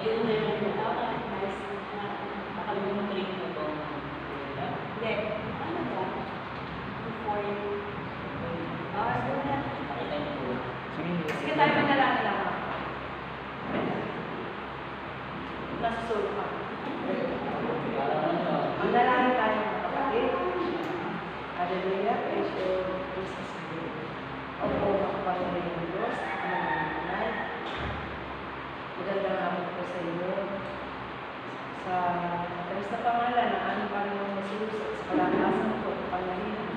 Ayun na yung nice. Nakalimutan ko rin ito po. Hindi. Ano ba? Before you. Sige na. Pakita niyo po. Sige tayo manalangin lang. Nasusulong ka. Manalangin tayo mga kapatid. Hallelujah. Praise the Lord Jesus. Opo, makapangyarihan ng Diyos. Nanay. Magandang hapon po sa inyo. Sa matalis na pangalan ng aming Panginoong Jesus at sa kalakasan po at pangyarihan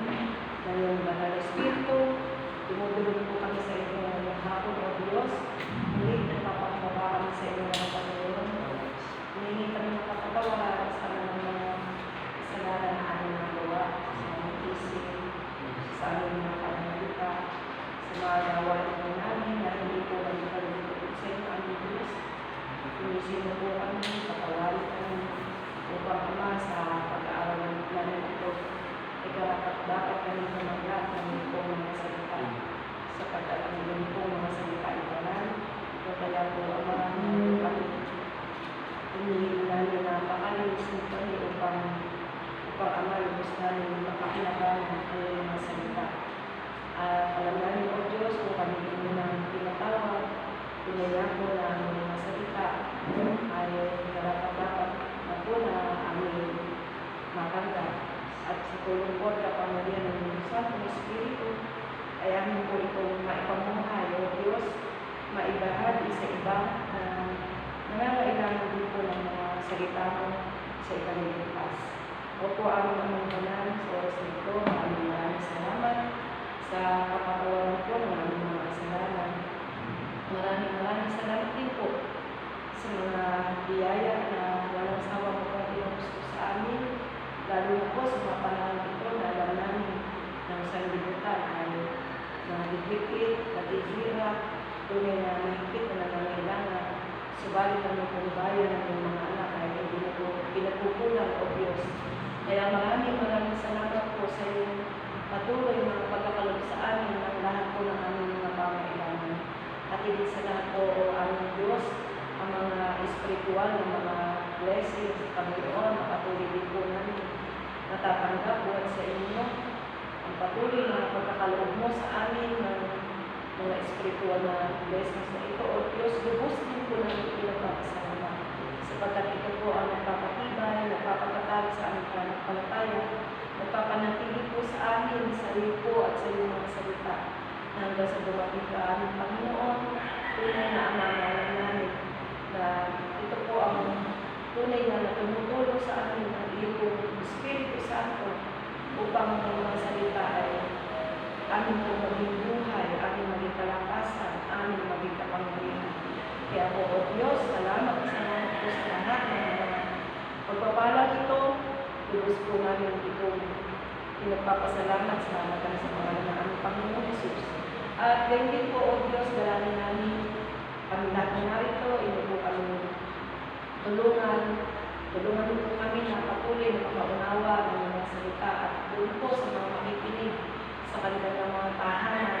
ng iyong banal na Espiritu, tumutulong po kami sa inyo ngayong hapon o Diyos. Muli, nagpapakababa kami sa inyo ng Panginoon. Hinihingi kami ng kapatawaran sa mga kasalanan na aming nagawa, sa aming isip, sa aming mga pananalita, sa mga gawain po namin na hindi po kami kalulungkot sa inyo, aming Diyos. Tulisin mo po kami, patawarin kami, upang Ama sa pag-aaral ng plano ito, dapat kami sumagat ng po mga salita, sapagkat ang iyon po mga salita ay banal. Kaya po, Ama, kami inihin namin na pakalisin kami upang Ama, lubos namin makakinabangan ang iyong mga salita. Alam namin, O Diyos, kung kami din ng tinatawag, pinayako na ang mga salita ay dapat na po na aming matanggap. At sa tulong po at kapangyarihan ng Santong Espiritu, ay amin po itong maipamuhay, O Diyos, maibahagi sa iba na nangangailangan din po ng mga salita mo sa ikaliligtas. Opo, aming aming banal sa oras nito, maraming salamat sa kapatawaran po ng aming mga kasalanan. Maraming salamat din po sa mga biyaya na walang sawa mo pong pinugusto sa amin, lalo na po sa mga panahon ito na alam namin ng sanlibutan ay nahigpit, natihirap, tunay na mahigpit na nangangailangan. Subalit ang mga bayan ng mga anak ay hindi na po pinagkukulang, O Diyos. Kaya maraming salamat po sa iyong patuloy na pagkakalog sa amin ng lahat po ng aming mga pangailangan. At higit sa lahat po, O aming Diyos, ang mga espiritual na mga blessings sa Panginoon, na patuloy din po namin natatanggap buwan sa inyo. Ang patuloy na pagkakaloob mo sa amin ng mga espiritual na blessings na ito, O Diyos, lubos din po namin pinagpapasalamat. Sapagkat ito po ang nagpapatibay, nagpapatatag sa aming pananampalataya, nagpapanatili po sa amin, sa iyo po at sa iyong mga salita. Hanggang sa dumating ka aming Panginoon, tunay na amanalan namin na ito po ang tunay na tumutulong sa amin ng iyong Espiritu Santo upang ang mga salita ay amin po maging buhay, amin maging kalakasan, amin maging kapangyarihan. Kaya po, O Diyos, salamat po sa lahat ng mga pagpapalang ito. Lubos po namin itong pinagpapasalamat sa pangalan ng aming Panginoon Jesus. At ganyan din po, O Diyos, dalangin namin kami lahat na narito, ito po kami tulungan din po kami na patuloy na makaunawa ng mga salita at doon po sa mga makikinig sa kanilang mga tahanan.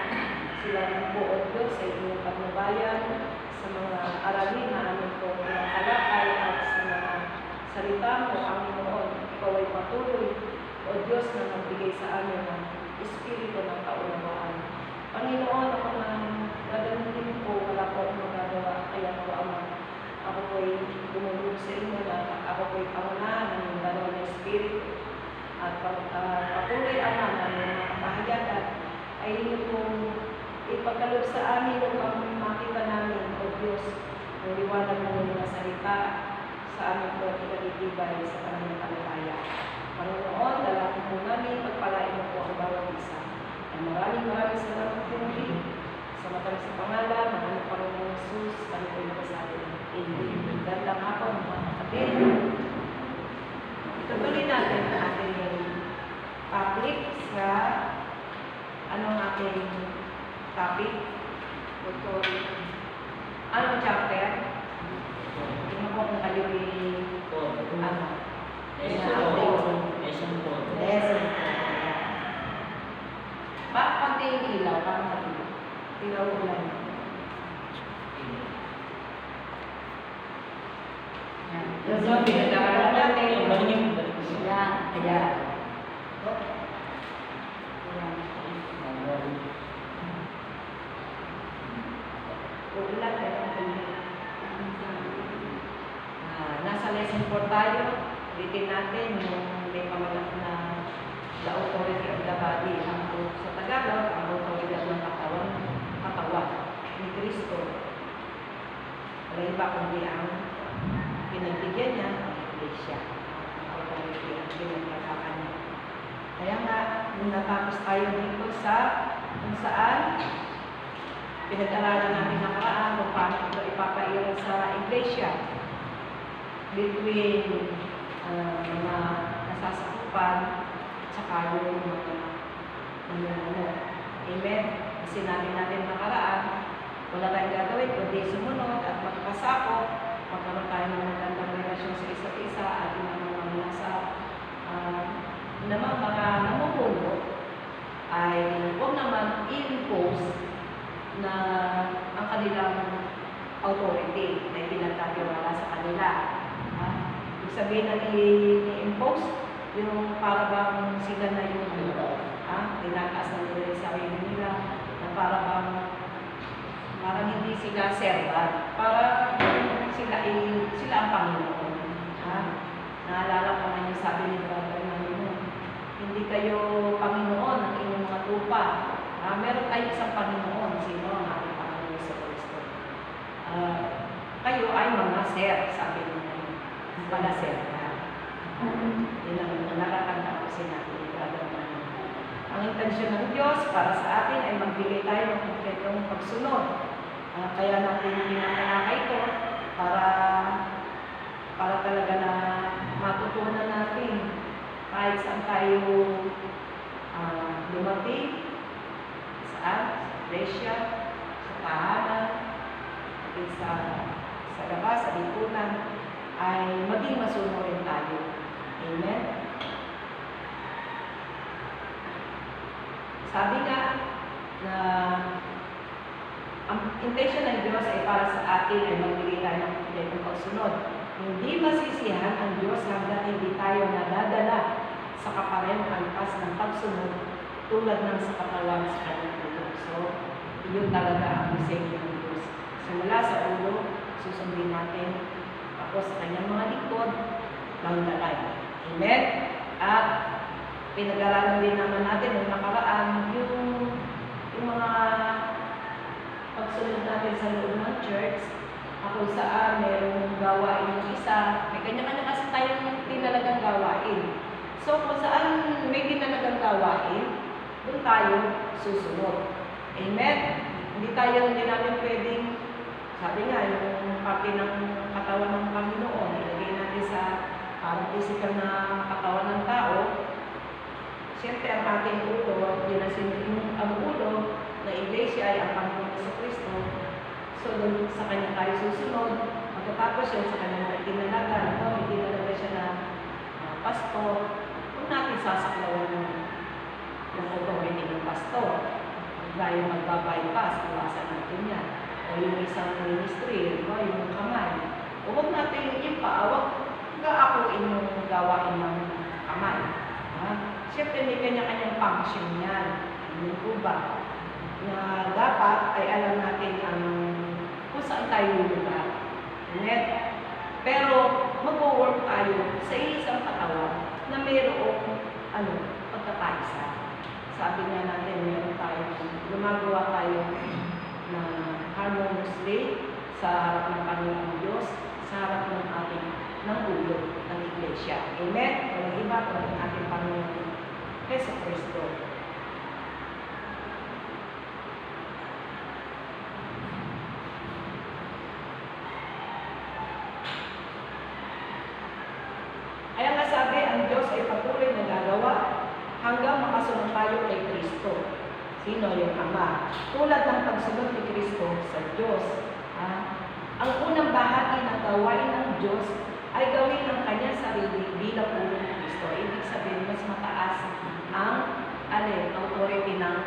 Sila din po, O Diyos, sa inyong pagnabayan, sa mga aralin na amin po pinakalakay at sa mga salita mo, Panginoon, ikaw ay patuloy, O Diyos, na magbigay sa amin ng Espiritu ng kaunawaan. Panginoon, ako nang gagamitin po, wala po akong magagawa, kaya po Ama, ako po ay tumulong sa inyo na ako po ay pangunahan ng banal na Espiritu. At patuloy, Ama, na mga kapahayagan ay inyo pong ipagkaloob sa amin upang makita namin, O Diyos, ang liwanag ng mga salita sa amin po at ikalibay sa pananampalataya. Panginoon, dalangin po namin, pagpalain mo po ang bawat isa. At maraming salamat po muli sa matamis na pangalan ng aming Panginoong Jesus, kami po yung kasabi. Amen. Gandang hapon, mga kapatid. Itutuloy natin ang ating topic sa anong ating topic? Anong chapter? Hindi mo po nakalibig Lesson po. lesson. Pati yung ilaw, parang matulog. Ilaw ulan. Yung pinag-aaralan natin. Ayan. Ayan. Uulat nasa lesson 4 tayo. Ulitin natin yung may pamagat na the authority of the body. Sa Tagalog, ang autoridad ng katawan ni Kristo. Wala iba kundi ang pinagbigyan niya ang Iglesia. Ang authority ang pinagkakakan niya. Kaya nga, nung natapos tayo dito sa kung saan pinag-aralan natin nakaraan kung paano ito ipapairal sa Iglesia between mga nasasakupan at saka yung mga Amen? Sinabi natin nakaraan, wala tayong gagawin kundi sumunod at magpasakop, magkaroon tayo ng magandang relasyon sa isa't isa at yung mga nasa namang mga namumuno ay huwag naman i-impose na ang kanilang authority na pinagkatiwala sa kanila. Ibig sabihin na ni-impose yung para bang sila na yung tinataas na nila yung sarili nila na parang hindi sila servant. Para sila ang Panginoon. Naalala ko na yung sabi ni Brother Manino, hindi kayo Panginoon ng inyong mga tupa. Meron tayong isang Panginoon. Sino ang ating Panginoon sa Kristo? Kayo ay mga ser, sabi niya. Pala ser. Yun ang nakakanta ko sinabi ni Brother Manino. Ang intensyon ng Diyos para sa atin ay magbigay tayo ng konkretong pagsunod. Kaya natin pinangalaka ito para talaga na matutunan natin kahit saan tayo dumating, sa Iglesia, sa tahanan, sa labas, sa lipunan, ay maging masunurin tayo. Amen? Sabi nga na ang intention ng Diyos ay para sa atin ay magbigay tayo ng kompletong pagsunod. Hindi masisiyahan ang Diyos hanggang hindi tayo nadadala sa kaparehong alpas ng pagsunod tulad ng sa katawan sa kanyang ulo. So, yun talaga ang disenyo ng Diyos. Simula sa ulo, susundin natin ako sa kanyang mga likod, down the line. Amen? At pinag-aralan din naman natin nung nakaraan yung mga pagsunod natin sa loob ng church, kung saan mayroong gawain yung isa, may kanya-kanya kasi tayong tinalagang gawain. So, kung saan may tinalagang gawain, doon tayo susunod. Amen? Hindi namin pwedeng, sabi nga, yung parte ng katawan ng Panginoon, ilagay natin sa parang physical na katawan ng tao. Siyempre, ang ating ulo, ang ulo na Iglesia ay ang Panginoon sa Kristo. So, doon sa kanya tayo susunod. Pagkatapos yun, sa kanya mga itinalaga. May itinalaga siya na pastor. Kung natin sasaklawan ng authority ng pastor, gaya magbabypass, iwasan natin yan. O yung isang ministry, yung kamay. O huwag natin ipaawag, gaakuin yung gawain ng kamay. Siyempre, may kanya-kanyang function yan. Hindi po ba? Na dapat ay alam natin kung saan tayo lugar. Pero mag-work tayo sa isang katawan na mayroong pagkakaisa. Sabi nga natin, meron tayo, gumagawa tayo na harmoniously sa harap ng Panginoong Diyos, sa harap ng ulo ng Iglesia. Amen? Walang iba kung ang ating Panginoon Jesu Kristo. Kaya nga sabi, ang Diyos ay patuloy na gagawa hanggang makasunod tayo kay Kristo. Sino? Yung Ama. Tulad ng pagsunod ni Kristo sa Diyos. Ang unang bahagi ng gawain ng Diyos ay gawin ng kanyang sarili bilang ulo ni Kristo. Ibig sabihin, mas mataas ang authority ng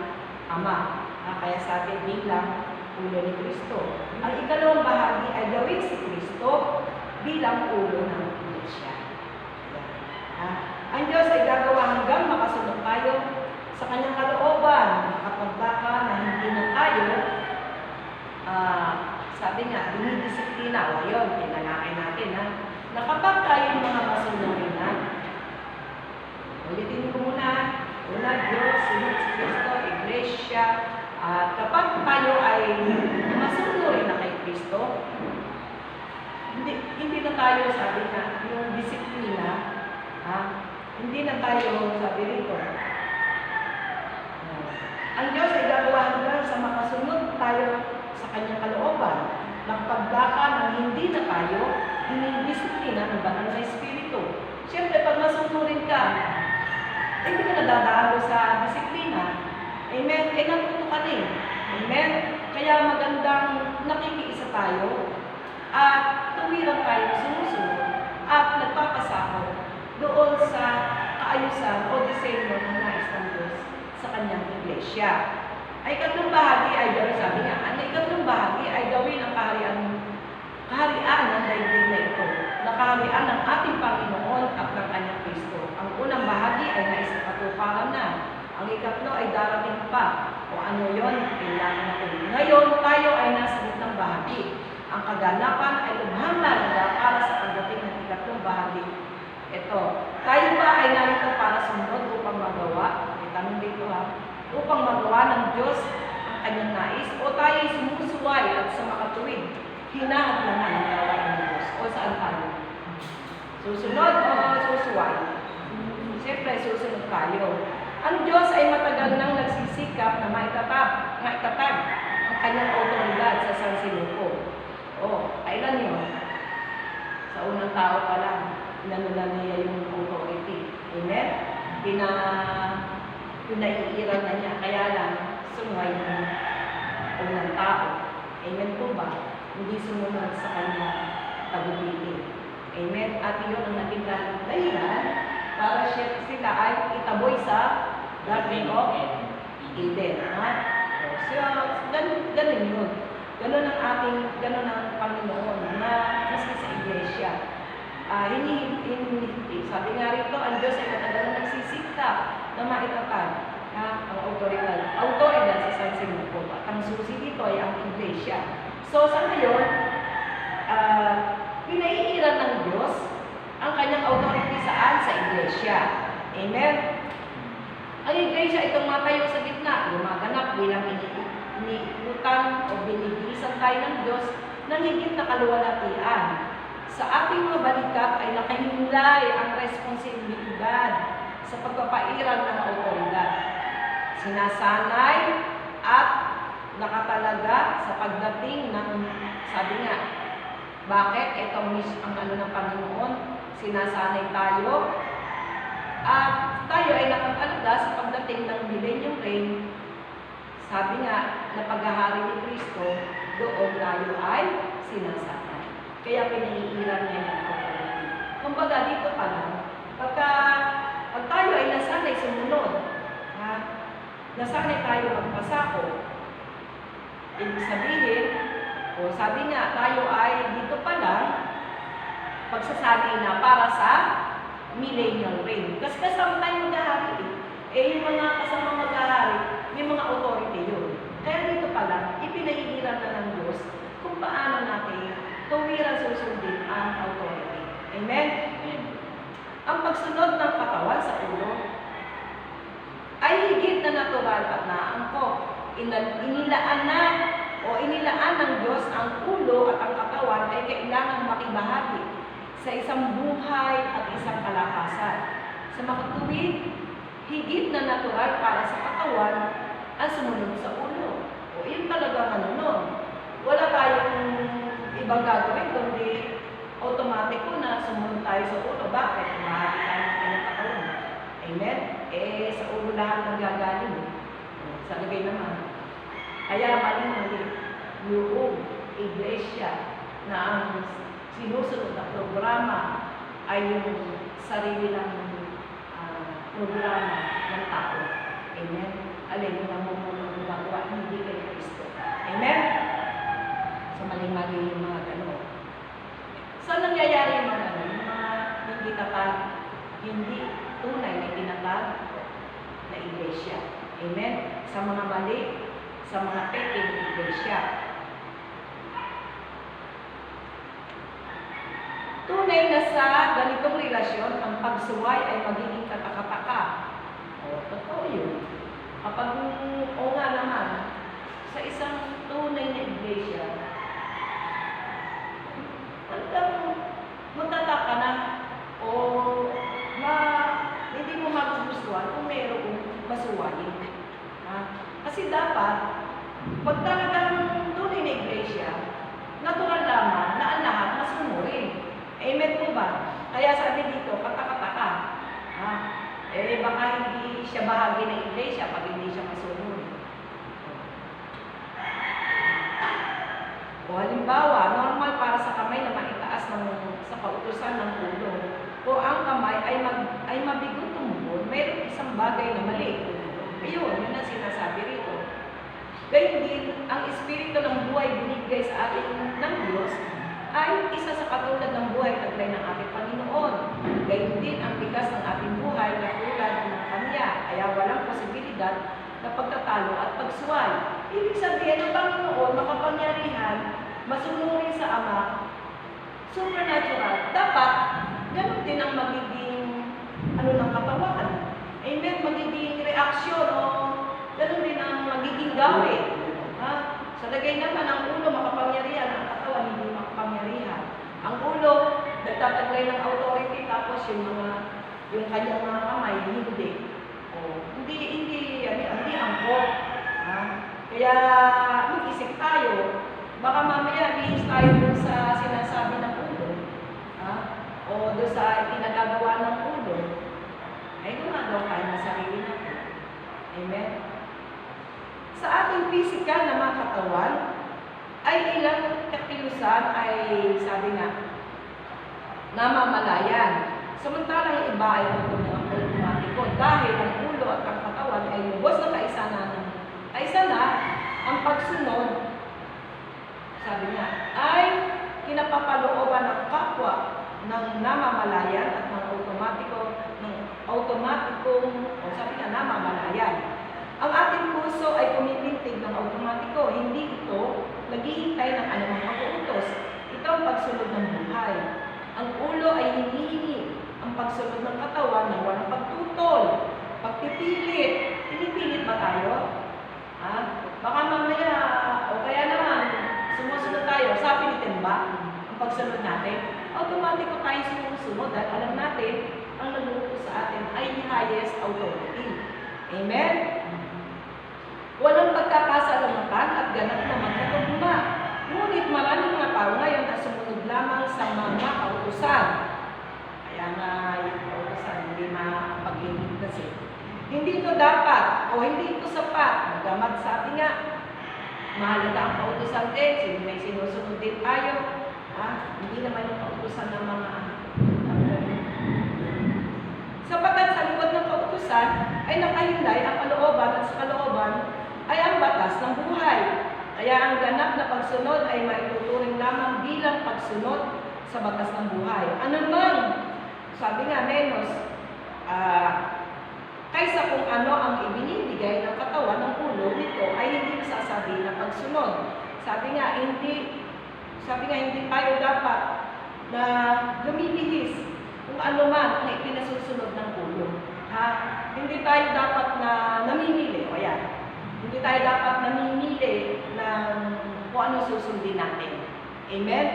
Ama. Kaya sabi, bilang ulo ni Kristo. Ang ikalawang bahagi ay gawin si Kristo bilang ulo ng sa kanyang kalooban, nakapagdaka na hindi na tayo, sabi nga, dinidisiplina. O yun, pinalaki natin ha, na kapag tayo mga masunurin na, ulitin ko muna, una, Diyos, sunod si Kristo, Iglesia, at kapag tayo ay masunurin na kay Kristo, hindi na tayo, sabi nga, yung disiplina, hindi na tayo, sabi rito, ang Diyos ay gagawa hanggang sa makasunod tayo sa kanyang kalooban, ng pagdaka ng hindi na tayo, dinidisiplina ng banal na Espiritu. Siyempre, pag masunurin ka, hindi ka nadadalo sa disiplina. Amen? Eh, natuto ka na eh. Amen? Kaya magandang nakikiisa tayo at tuwirang tayo sumusunod at nagpapasakot doon sa kaayusan o disenyo ng nais ng Diyos sa kanyang iglesia. Ay ikatlong bahagi ay gawin, sabi nga, ang ikatlong bahagi ay gawin ang kaharian ng daigdig na ito, na kaharian ng ating Panginoon at ng kanyang Kristo. Ang unang bahagi ay nais na katuparan na. Ang ikatlo ay darating pa. O ano yon? Kailangan natin. Ngayon, tayo ay nasa gitnang bahagi. Ang kaganapan ay lubhang lalaga para sa pagdating ng ikatlong bahagi. Ito, tayo ba ay narito para sumunod upang magawa? Itanong dito ha. Upang magawa ng Diyos ang kanyang nais? O tayo ay sumusuway at sa makatuwid? Hinahadlangan ang gawain ng Diyos. O saan tayo? Susunod o susuway? Siyempre, susunod tayo. Ang Diyos ay matagal nang nagsisikap na maitatag ang kanyang autoridad sa sansinuko. Kailan yun? Sa unang tao pa lang, inanulan niya yung authority. Amen? Pinaiiran na niya, kaya lang sumay ng unang tao. Amen po ba? Hindi sumunod sa kanyang tagubilin. Amen? At yun ang naging dahilan para sila ay itaboy sa Garden of Eden. So, ganun yun. Ganun ang Panginoon na maski sa iglesia. Sabi nga rito, ang Diyos ay matagal na nagsisikap na maitatag ang autoridad sa sansinuko. At ang susi dito ay ang iglesia. So, sa ngayon, pinaiiran ng Diyos ang kanyang authority saan? Sa iglesia. Amen? Ang iglesia itong matayo sa gitna, lumaganap bilang iniikutan o binibisan tayo ng Diyos ng higit na kaluwalhatian. Sa ating mga balikat ay nakahimlay ang responsibilidad sa pagpapairan ng autoridad. Sinasanay at nakatalaga sa pagdating ng, sabi nga, bakit? Ito ang ng Panginoon, sinasanay tayo at tayo ay nakatalaga sa pagdating ng millennium reign. Sabi nga, na paghahari ni Kristo, doon tayo ay sinasanay. Kaya pinaiiran niya ng authority. Kumbaga, dito pa lang, pag tayo ay nasanay sumunod, nasanay tayo magpasako, ibig sabihin, sabi nga, tayo ay dito pa lang, pagsasanay na para sa millennial reign. Kasi kasama tayo maghahari yung mga kasama maghahari, may mga authority yun. Kaya dito pa lang, ipinaiiran na ng Diyos kung paano natin tuwirang susundin ang authority. Amen? Amen. Ang pagsunod ng katawan sa ulo ay higit na natural at naangkop. Inilaan ng Diyos ang ulo at ang katawan ay kailangang makibahagi sa isang buhay at isang kalakasan. Sa makatuwid, higit na natural para sa katawan ang sumunod sa ulo. Yun talaga nun. Wala tayong ibang gagawin, kundi automatic ko na sumunod tayo sa ulo. Bakit? Mahali tayo ng kanyang katawan. Amen? Sa ulo lahat ng gagaling. Sa lagay naman. Kaya mali yung iglesia na ang sinusunod na programa ay yung sarili ng programa ng tao. Amen? Alin yung namumunong gumagawa, hindi kay Kristo. Amen? So, mali-mali yung mga gano'n. Saan nangyayari yung mga hindi tatag, hindi tunay na tinatag? na iglesia. Amen? Sa mga mali, sa mga peking iglesia. Tunay na sa ganitong relasyon, ang pagsuway ay magiging katakataka. O, totoo yun. Kapag, o nga naman, sa isang tunay na iglesia, talagang magtataka na o hindi mo magugustuhan kung mayroong masuwayin. Kasi dapat, pag talagang tunay na iglesia, natural lamang na ang lahat masunurin. Amen po ba? Kaya sabi dito, katakataka. Baka hindi siya bahagi ng iglesia pag hindi siya masunod. O halimbawa, normal para sa kamay na maitaas sa kautusan ng ulo. O ang kamay ay mabigo tumugon, mayroong isang bagay na mali. Ayun, yun ang sinasabi rito. Gayun din, ang espiritu ng buhay binigay sa atin ng Diyos ay isa sa katulad ng buhay taglay ng ating Panginoon. Gayun din ang bigas ng ating buhay na tulad ng Kanya, kaya walang posibilidad na pagtatalo at pagsuway. Ibig sabihin, ang Panginoon, makapangyarihan, masunurin sa Ama, supernatural. Dapat, ganun din ang magiging ng katawan. Amen? Magiging reaksyon o ganun din ang magiging gawin. Sa lagay naman, ang ulo makapangyarihan, ang katawan hindi makapangyarihan. Ang ulo, nagtataglay ng authority, tapos yung kanyang mga kamay, hindi. Hindi angkop. Kaya, mag-isip tayo, baka mamaya, bihis tayo dun sa sinasabi ng ulo. O doon sa pinagagawa ng ulo, ay gumagawa tayo ng sarili natin. Amen? Sa ating physical na mga katawan, ay ilang kakilusan ay, sabi nga, namamalayan. Samantalang iba ay automatiko dahil ang ulo at ang katawan ay lubos na kaisa na ang pagsunod, sabi nga, ay kinapapalooban ng kapwa ng namamalayan at ng sabi nga, namamalayan. Ang ating puso ay pumitintig ng automatiko, hindi ito naghihintay ng anumang pag-uutos. Ito ang pagsunod ng buhay. Ang ulo ay hinihingi ang pagsunod ng katawan ng walang pagtutol, pagpipilit. Pinipilit ba tayo? Baka mamaya, o kaya naman, sumusunod tayo, sa pilitin ba ang pagsunod natin? Automatiko tayo sumusunod dahil alam natin, ang nag-uutos sa atin ay highest authority. Amen? Walang pagkakasalamatan at ganap na magkatugma. Ngunit maraming mga tao ngayon ang sumunod lamang sa mga kautusan. Kaya nga yung kautusan, hindi makapag-limit kasi. Hindi ito dapat o hindi ito sapat. Magamat sa atin nga, mahalaga ang kautusan din. May sinusunod din tayo. Hindi naman yung kautusan ng mga sapagkat sa likod ng kautusan ay nakahinday ang kalooban at sa kalooban ay ang batas ng buhay. Kaya ang ganap na pagsunod ay maituturing lamang bilang pagsunod sa batas ng buhay. Ano man, sabi nga, menos, kaysa kung ano ang ibinibigay ng katawan ng ulo nito ay hindi masasabi na pagsunod. Sabi nga, hindi tayo dapat na lumilihis kung ano man ang ipinasusunod ng ulo. Hindi tayo dapat na namimili. O yan. Hindi tayo dapat namimili ng kung ano susundin natin. Amen?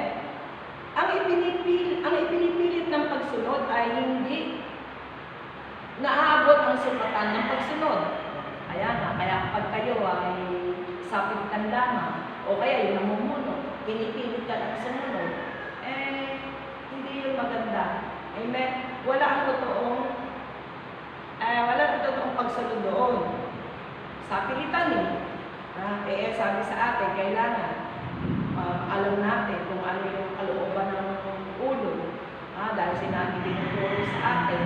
Ang ipinipilit ng pagsunod ay hindi naaabot ang sukatan ng pagsunod. Kaya kapag kayo ay sapitan lamang, o kaya yung namumuno, pinipilit ka ng sumunod, hindi yun maganda. Amen? Wala ang totoong pagsunod doon. Sa pilitan sabi sa atin, kailangan alam natin kung ano yung kalooban ng ulo. Dahil sinabi din ng ulo sa atin,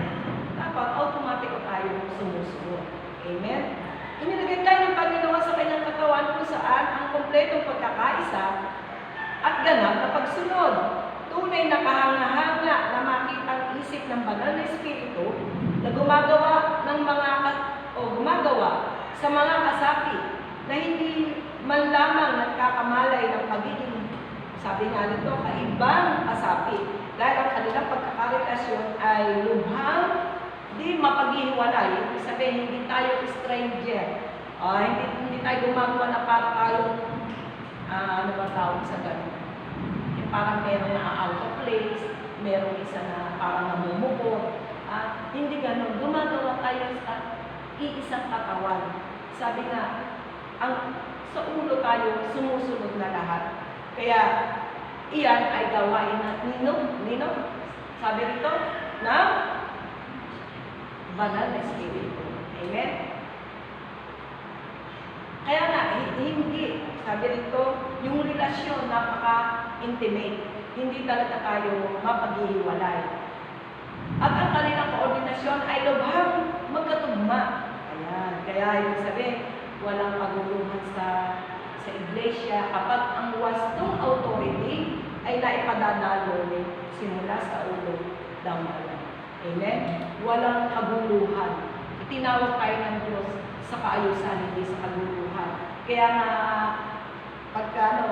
dapat automatic tayo sumusunod. Amen? Inilagay tayo ng Panginoon sa kanyang katawan kung saan ang kompletong pagkakaisa at ganap na pagsunod. Tunay na kahanga-hanga na makitang isip ng banal na espiritu na gumagawa ng mga o gumagawa sa mga kasapi na hindi man lamang nagkakamalay ng pagiging, sabi nga nito, kaibang kasapi. Dahil ang kanilang pagkakarelasyon ay lubhang di mapaghihiwalay. Ibig sabihin, hindi tayo stranger. Hindi tayo gumagawa na para tayo, ano ba tawag sa ganun? Yung parang merong na out of place, merong isa na parang namumuko. Hindi ganun. Gumagawa tayo sa iisang katawan. Sabi nga, sa ulo tayo, sumusunod na lahat. Kaya, iyan ay gawain na nino, sabi rito, na banal na espiritu. Amen? Kaya nga, hindi, sabi rito, yung relasyon napaka-intimate. Hindi talaga tayo mapaghihiwalay. At ang kanilang koordinasyon ay lubhang magkatugma. Ayan. Kaya yung sabihin, walang paguluhan sa iglesia kapag ang wastong authority ay naipadadalo simula sa ulo down the line. Amen? Walang kaguluhan. Tinawag tayo ng Diyos sa kaayusan, hindi sa kaguluhan. Kaya nga, pagka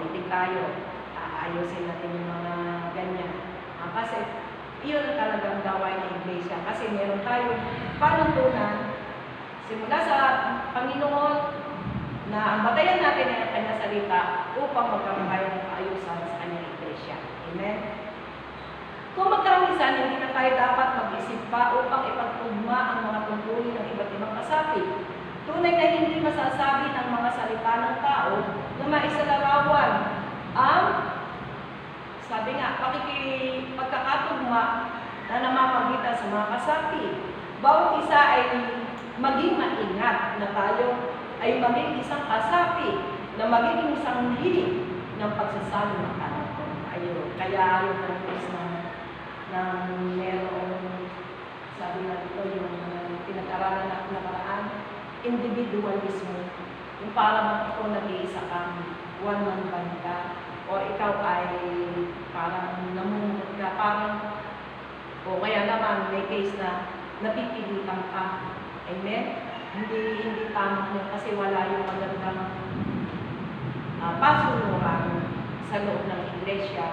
meeting tayo, aayusin natin yung mga ganyan. Kasi iyon ang talagang gawain ng iglesia. Kasi meron tayong panuntunan simula sa Panginoon na ang batayan natin ay ang kanyang salita upang magkaroon tayo ng kaayusan sa kanyang iglesia. Amen? Kung magkaroon hindi na tayo dapat mag-isip pa upang ipagtugma ang mga tungkulin ng iba't ibang kasapi. Tunay na hindi masasabi ng mga salita ng tao na maisalarawan ang, sabi nga, pagkakatugma na namapagitan sa mga kasapi. Bawat isa ay maging maingat na tayo ay maging isang kasapi na magiging isang hilig ng pagsasalo ng kanan. Ayun. Kaya yung purpose ng merong, sabi nga dito, yung pinag-aralan na nakaraan, individualismo. Yung parang ako nag-iisa kang one-man band ka, o ikaw ay parang namunod ka, parang, o kaya naman may case na napipilitan ka. Amen? Hindi tama mo kasi wala yung magandang pasunuran sa loob ng iglesia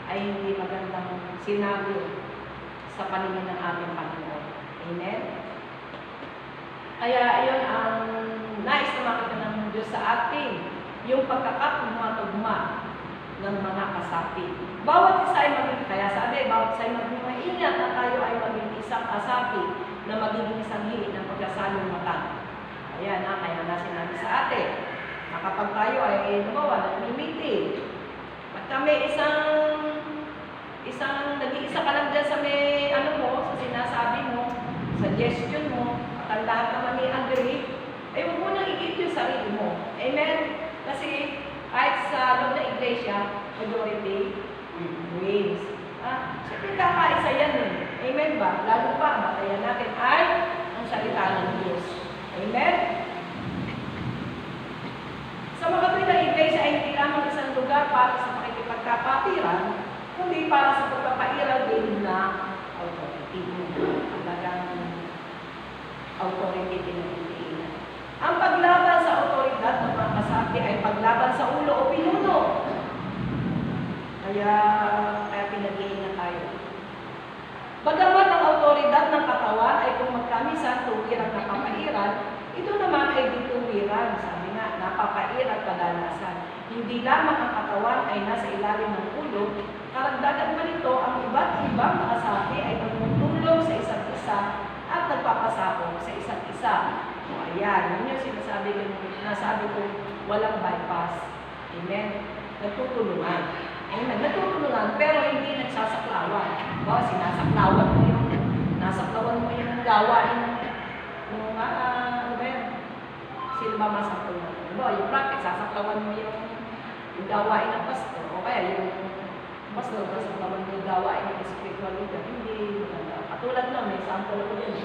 ay hindi magandang sinabi sa paningin ng ating Panginoon. Amen? Kaya iyon ang nais na makita ng Diyos sa atin, yung pagkakatugma-tugma ng mga kasapi. Bawat isa ay maging, kaya sabi, bawat isa ay maging maingat na tayo ay maging isang kasapi na magiging isang hilig ng pagkasalong mata. Ayan kaya na sinabi sa atin, na kapag tayo ay nag-meeting, at kami nag-iisa ka lang dyan sa may, sa sinasabi mo, suggestion mo, at ang lahat naman may agree, ay huwag mo nang i-give yung sarili mo. Amen? Kasi kahit sa loob ng iglesia, majority wins. Siyempre kakaisa yan Amen ba? Lalo pa, batayan natin ay ang salita ng Diyos. Amen? Sa mga kapatid ng iglesia ay hindi lamang isang lugar para sa pakikipagkapatiran, kundi para sa pagpapairal din na authority. Talagang authority pinag-iinan. Ang paglaban sa autoridad ng mga kasapi ay paglaban sa ulo o pinuno. Kaya pinag-iinan tayo. Bagamat ang autoridad ng katawan ay kung magkamisan tuwirang napapairan, ito naman ay dituwiran. Sabi nga, napapairan kadalasan. Hindi lamang ang katawan ay nasa ilalim ng ulo, karagdagan pa nito ang iba't ibang mga sapi ay tumutulong sa isa't isa at nagpapasakop sa isa't isa. O ayan, yun yung sinasabi ko, walang bypass. Amen? Nagtutulungan. Amen? Nagtutulungan, pero hindi nagsasaklawan. Sinasaklawan mo yung gawain ng sino ba masaklawan? Yung prophet, sasaklawan mo yung gawain ng pastor, o kaya yung pastor, sasaklawan mo yung gawain ng spiritual leader. Hindi maganda. Katulad na, may sample ko yun.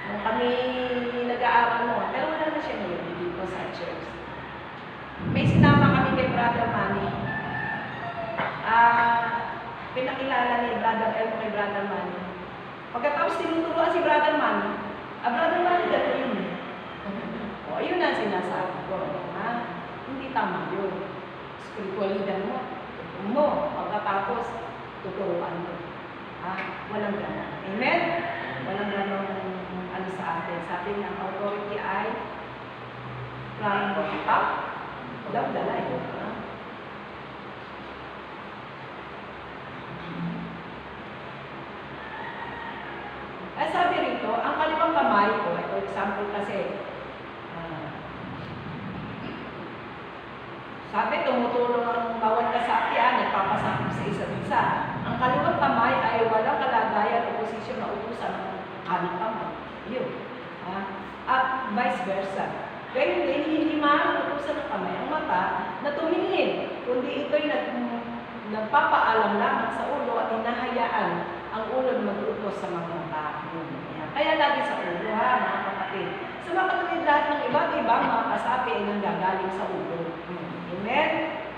Nung kami nag-aaral mo, pero wala na siya ngayon dito sa church. May sinama kami kay Brother Manny. Pinakilala ni Brother Elmo kay Brother Manny. Pagkatapos tinuturuan si Brother Manny, Brother Manny, gano'n yun eh. O, yun ang sinasabi ko. Ha? Hindi tama yun. Spiritualidad mo, pagkatapos, tuturuan mo. Ha? Walang gano'n. Amen? Walang gano'n ano sa atin. Sabi ng authority ay from the top, down the line. Ha? Ay sabi rito, ang kaliwang kamay ko, ito example kasi, sabi, tumutulong ang bawat kasapi, nagpapasakit sa isa't isa. Ang kaliwang kamay ay walang kalagayan o posisyon na utusan ng kanang kamay. Yun. At vice versa. Kaya hindi maaaring utusan ng kamay ang mata na tumingin, kundi ito'y nagpapaalam lamang sa ulo at hinahayaan ang ulo na mag-utos sa mga mata. Kaya lagi sa ulo, ha, mga kapatid. Sa mga kapatid, lahat ng iba't ibang mga kasapi ay nanggagaling sa ulo. Amen?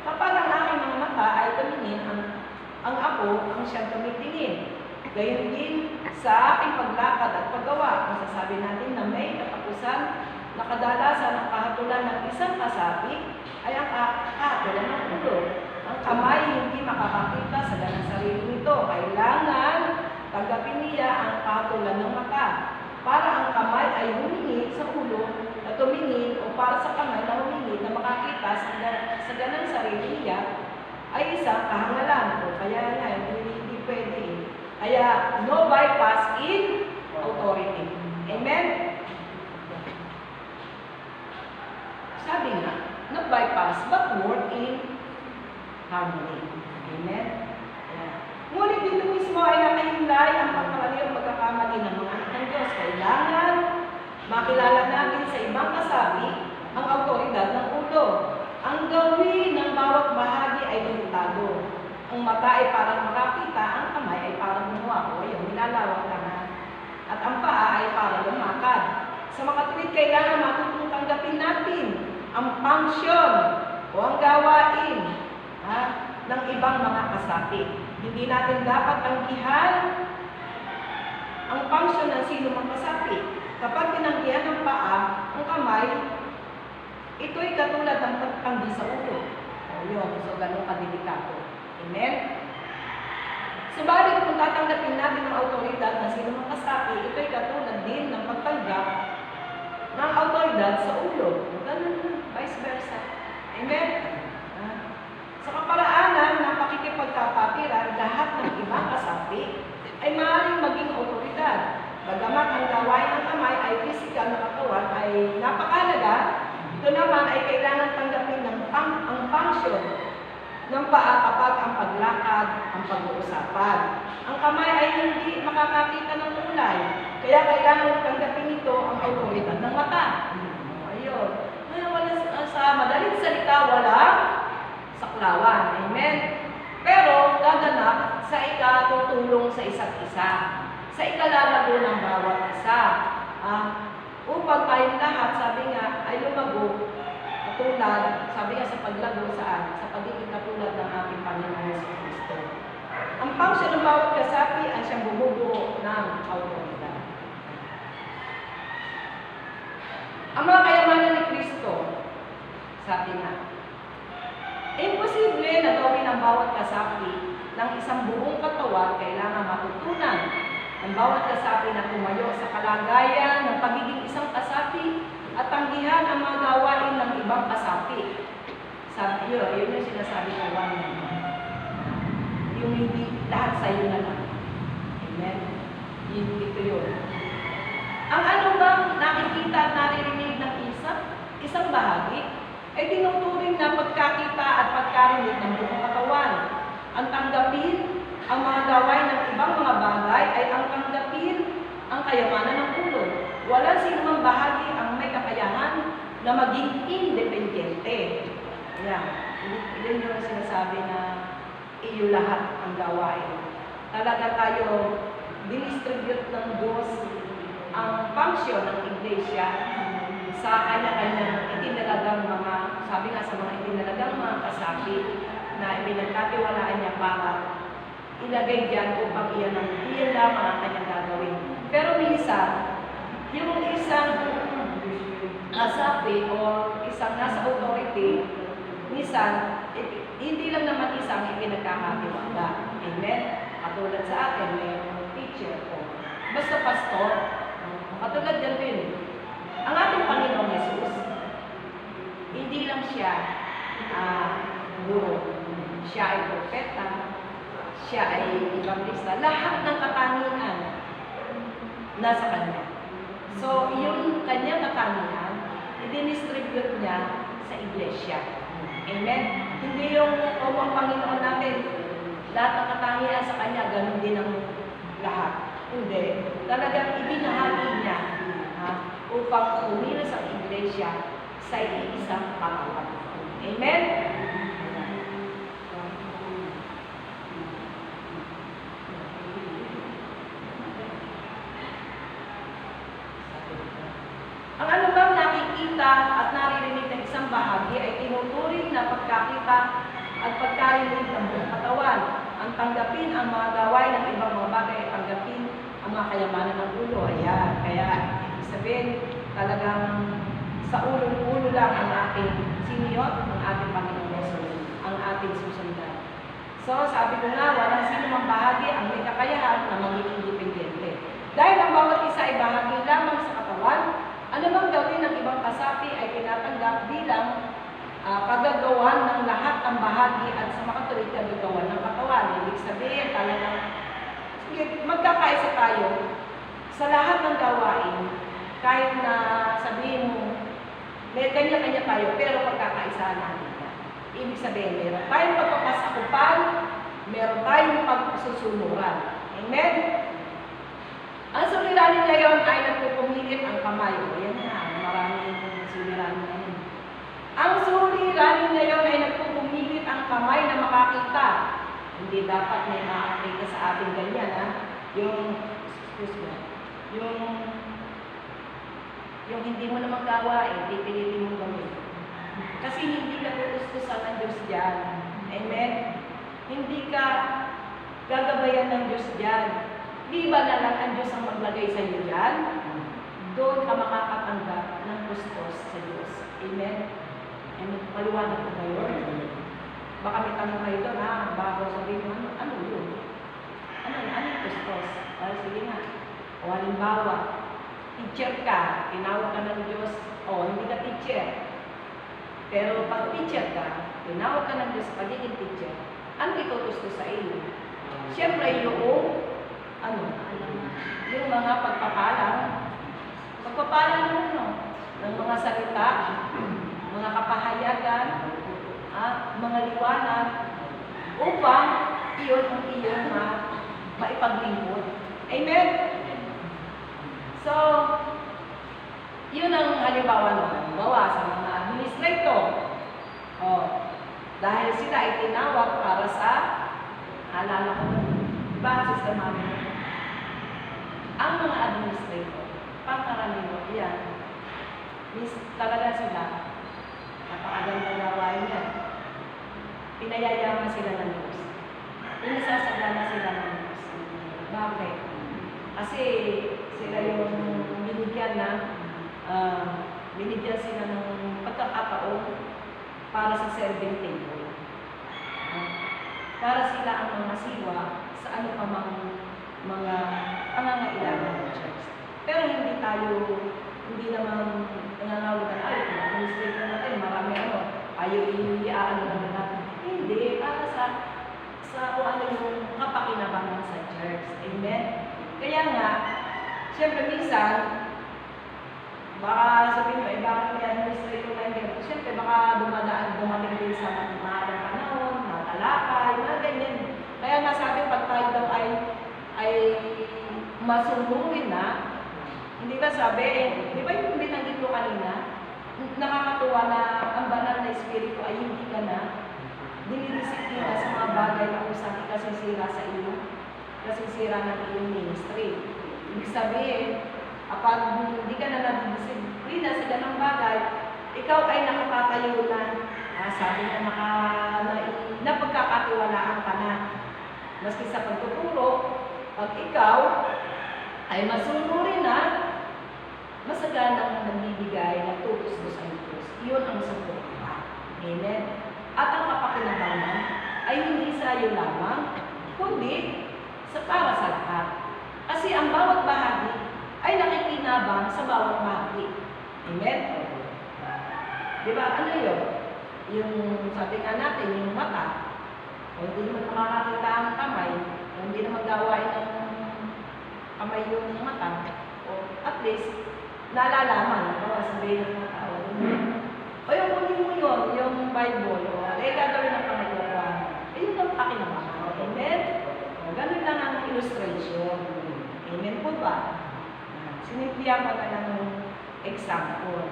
Kapag ang aking mga mata ay tumingin, ang ako ang siyang tumitingin. Gayon din sa aking paglakad at paggawa, masasabi natin na may katapusan na kadalasan ang kahatulan ng isang kasapi ay ang kahatulan ng ulo. Ang kamay hindi makakakita sa ganang sarili nito. Kailangan tanggapin niya ang kahatulan ng mata. Para ang kamay ay humingi sa ulo na tumingin o para sa kamay na humingi na makakita sa ganang sarili niya ay isang kahangalan. Kaya nga, hindi pwede. Kaya, no bypass in authority. Amen? Sabi nga, no bypass but work in harmony. Amen? Yeah. Ngunit dito mismo ay nakahimlay ang pagkakaliyang pagkakamali ng mga anak ng Diyos. Kailangan makilala natin sa ibang kasabi ang autoridad ng ulo. Ang gawin ng bawat bahagi ay limitado. Ang mata ay parang makakita, ang kamay ay parang gumawa. O ayun, nilalawak lang na. At ang paa ay parang lumakad. Sa makatuwid, kailangan matutong tanggapin natin ang function o ang gawain ng ibang mga kasapi. Hindi natin dapat tanggihan ang function ng sino mang kasapi. Kapag tinanggihan ng paa, ang kamay, ito'y katulad ng pagtanggi sa ulo. O yun, so ganun kadelikado. Amen? Subalit kung tatanggapin natin ang autoridad ng sino mang kasapi, ito'y katulad din ng pagtanggap ng autoridad sa ulo. Ganun, vice versa. Amen? Sa kaparaanan ng pakikipagkapatiran, lahat ng ibang kasapi ay maaaring maging autoridad. Bagamat ang gawain ng kamay ay physical na katawan ay napakahalaga, ito naman ay kailangan tanggapin ang function ng paa kapag ang paglakad ang pag-uusapan. Ang kamay ay hindi makakakita ng kulay, kaya kailangan tanggapin ito ang autoridad ng mata. Ayun. Sa madaling salita, walang saklawan. Amen? Pero gaganap sa ikatutulong sa isa't isa, sa ikalalago ng bawat isa. Upang tayong lahat, sabi nga, ay lumago katulad, sabi nga sa paglago saan? Sa pagiging katulad ng ating Panginoon Hesus Kristo. Ang function ng bawat kasapi ay siyang bumubuo ng autoridad. Ang mga kayamanan ni Kristo, sabi nga, imposible na gawin ang bawat kasapi ng isang buong katawan, kailangan matutunan ng bawat kasapi na tumayo sa kalagayan ng pagiging isang kasapi at tanggihan ang mga gawain ng ibang kasapi. Sabi yun yung sinasabi ko, one man. Yung hindi lahat sa iyo na lang. Amen? Ito yun. Ang ano bang nakikita at naririnig ng isang bahagi, ay tinuturing na pagkakita at pagkarinig ng buong katawan. Ang tanggapin ang mga gawain ng ibang mga bagay ay ang tanggapin ang kayamanan ng ulo. Wala sinumang bahagi ang may kakayahan na maging independente. Yan. Yan yung sinasabi na iyo lahat ang gawain. Talaga tayo dinistribute ng Diyos ang function ng Iglesia sa kanya-kanya itinalagang mga, sabi nga sa mga itinalagang mga kasapi na ipinagkatiwalaan niya para ilagay diyan upang iyan lamang ang kanyang gagawin. Pero minsan, yung isang kasapi o isang nasa authority, minsan, hindi lang naman isang ipinagkakatiwala. Amen? Katulad sa atin, may teacher o basta pastor. Katulad yan din. Ang ating Panginoong Jesus, hindi lang siya guro. Siya ay propeta, siya ay evangelista. Lahat ng katangian nasa Kanya. So, yung Kanyang katangian, i-distribute niya sa iglesia. Amen? Hindi yung ang Panginoon natin, lahat ng katangian sa Kanya, ganun din ang lahat. Hindi. Talagang ibinahagi niya upang umilos ang iglesia sa iisang katawan. Amen? Ang anumang nakikita at naririnig ng isang bahagi ay tinuturing na pagkakita at pagkarinig ng buong katawan. Ang tanggapin ang mga gawain ng ibang mga bagay ay tanggapin ang mga kayamanan ng ulo. Ayan. Kaya, ibig sabihin, talagang sa ulo-ulo lang ang ating siniyot, ang ating Panginoong Jesus, ang ating susundan. So, sabi ko nga, walang sino mang bahagi ang may kakayahan na maging independente. Dahil ang bawat isa ay bahagi lamang sa katawan, anumang gawin ng ibang kasapi ay tinatanggap bilang kagagawan ng lahat ng bahagi at sa makatuloy kagagawan ng katawan. Ibig sabihin, talagang magkakaisa tayo sa lahat ng gawain, kahit na sabihin mo, may kanya-kanya tayo, pero pagkakaisa natin yan. Ibig sabihin, meron tayong pagpapasakupan, meron tayong pagsusunuran. Amen? Ang suliranin ngayon ay nagpupumilit ang kamay. Ayan na, maraming suliranin ngayon. Ang suliranin ngayon ay nagpupumilit ang kamay na makakita. Hindi dapat may makakita sa ating ganyan, ha? Yung hindi mo naman gawain, pipilitin mo gawin. Kasi hindi ka tutustusan ng Diyos dyan. Amen? Hindi ka gagabayan ng Diyos dyan. Di ba na lang ang Diyos ang maglagay sa iyo dyan? Doon ka makakatanggap ng kustos sa Diyos. Amen? Amen? Maliwanag ko kayo. Baka may tanong kayo doon, ha? Bago sabihin mo, ano yun? Ano yung kustos? Sige nga. O halimbawa, teacher ka, tinawag ka ng Diyos, hindi ka teacher. Pero pag teacher ka, tinawag ka ng Diyos sa pagiging teacher, ano itutusto sa iyo? Siyempre, yung mga pagpapalang ng mga salita, mga kapahayagan, mga liwanag, upang iyon ang iyong maipaglingkod. Amen? So, yun ang halimbawa naman. Bawa sa mga administrator. Dahil sila ay tinawag para sa, alala ko, diba ang sistema namin? Ang mga administrator, pangkaraniwan, yan, talaga sila, napakagandang gawain yan. Pinayayaman sila ng Diyos. Inasasagana sila ng Diyos. Bakit? Kasi sila yung binigyan sila ng pagkakataon para sa serving table. Para sila ang mga siwa sa ano pa mga pangangailangan ng church. Pero hindi naman nangangawag ay, kung administrator natin, marami ayaw i-aano natin. Hindi, para sa kung ano yung kapakinabangan sa church. Amen? Kaya nga, siyempre minsan, baka sabihin mo, bakit may administrator na hindi? Siyempre, baka dumating din sa mahalang panahon, matalakay, mga ganyan. Kaya nga sabi, pag tayo daw ay masunurin na, hindi ba sabi, di ba yung binanggit ko kanina, nakakatuwa na ang banal na espiritu ay hindi ka na dinidisiplina sa mga bagay na usang ikasisira sa iyo, kasisira ng iyong ministry. Ibig sabihin, kapag hindi ka na nadidisiplina sa ganang bagay, ikaw ay nakapatayo na, sabi na napagkakatiwalaan ka na. Maski sa pagtuturo, pag ikaw ay masunurin na, masaganang nagbibigay ng tutos mo sa Diyos. Iyon ang suporta. Amen? At ang kapakinabangan ay hindi sa iyo lamang, kundi sa para sa lahat. Kasi ang bawat bahagi ay nakikinabang sa bawat bahagi. Amen? Diba? Ano yun? Yung sabi nga natin, yung mata, o hindi naman makakakita ang kamay, o hindi naman gawain ng kamay yung mata, o at least, nalalaman, sabihin ng mga tao. O yung kunin mo yun, yung Bible, o gagawin ng kamay ko, yun ang akin naman. Amen? O, ganun lang ang illustration. Amen po ba? Sinimplihan ko na lang ng example.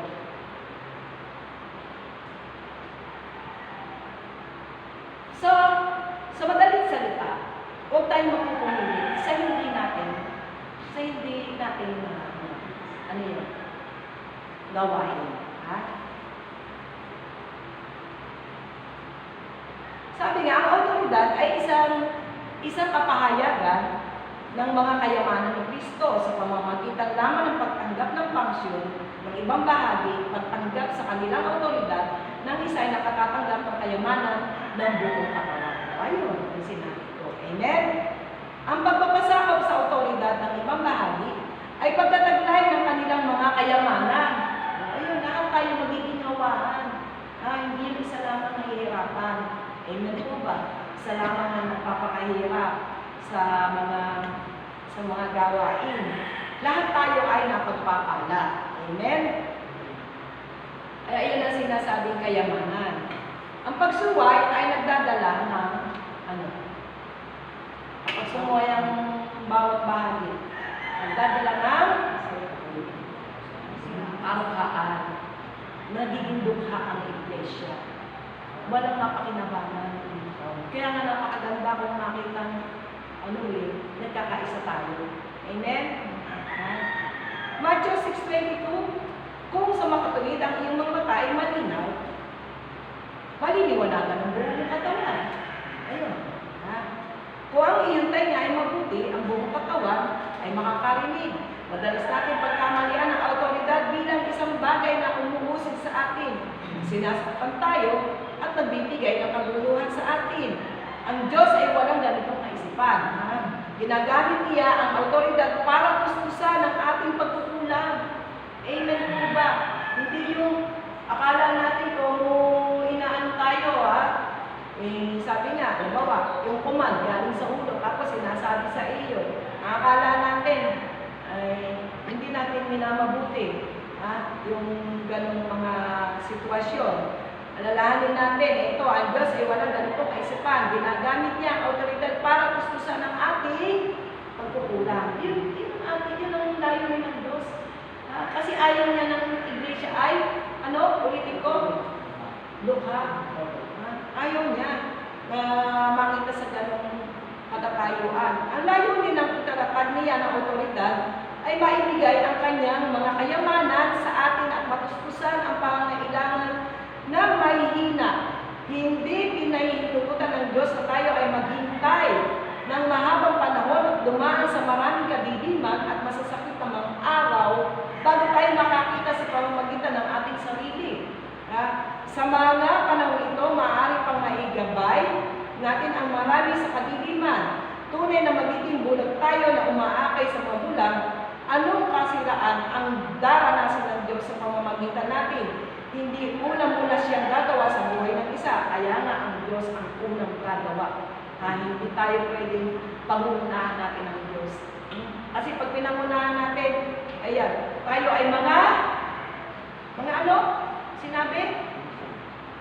So, sa madaling salita, huwag tayong magpupumilit sa hindi natin ano yun, gawain. Ha? Sabi nga, ang autoridad ay isang kapahayagan ng mga kayamanan ng Kristo sa pamamagitan lamang ng pagtanggap ng pangsyon ng ibang bahagi, pagtanggap sa kanilang autoridad ng isa ay nakatatanggap ng kayamanan ng buong katawan. Ayun, ang sinabi ko. Amen? Ang pagpapasakop sa autoridad ng ibang bahagi ay pagtataglay ng kanilang mga kayamanan. Ayun, lahat tayo magiging hawaan. Hindi yung isa lamang nahihirapan. Amen po ba? Isa lamang na nagpapakahirap sa mga gawain. Lahat tayo ay napagpapala. Amen? Ayun ang sinasabing kayamanan. Ang pagsuway ay nagdadala ng pagsuway ang bawat bahagi. Nagdadala ng arkaan. Nagiging dukha ang iglesia. Walang mapakinabangan. Kaya nga napakaganda kung makita nagkakaisa tayo. Amen? Matthew 6:22, kung sa makatuwid ang iyong mga mata ay malinaw, maliliwanagan ng buong katawan. Ayun. Kung ang iyong tainga ay mabuti, ang buong katawan ay makakarinig. Madalas natin pagkamalian ang autoridad bilang isang bagay na umuusig sa atin. Sinasaktan tayo at nagbibigay ng kaguluhan sa atin. Ang Diyos ay walang ganitong kaisipan. Ginagamit niya ang autoridad para kuskusan ang ating pagkukulang. Amen po ba? Hindi yung akala natin kung inaan tayo, sabi nga, halimbawa, yung command galing sa ulo, tapos sinasabi sa iyo, akala natin, ay hindi natin minamabuti, yung ganong mga sitwasyon. Alalahanin natin, ito, ang Diyos ay walang ganitong kaisipan. Ginagamit niya ang autoridad para kuskusan ang ating pagkukulang. Yun ang layunin ng Diyos. Kasi ayaw niya ng iglesia ay, politiko, lukha. Ayaw niya na makita sa ganong katatayuan. Ang layunin ng itatapad niya ng autoridad ay maibigay ang kanyang mga kayamanan sa atin at matuskusan ang pangangailangan na mahihina. Hindi pinahihintukutan ng Diyos na tayo ay maghintay ng mahabang panahon at dumaan sa maraming kadiliman at masasakit na mga araw bago tayo makakita sa pamamagitan ng ating sarili. Sa mga panahon ito, maaari pang maigabay natin ang marami sa kadiliman. Tunay na magiging bulag tayo na umaakay sa magulang. Anong kasiraan ang daranasan ng Diyos sa pamamagitan natin? Hindi unang-una siyang gagawa sa buhay ng isa. Kaya nga ang Diyos ang unang gagawa. Hindi tayo pwedeng pangunahan natin ang Diyos. Kasi pag pinangunahan natin, tayo ay mga ano? Sinabi?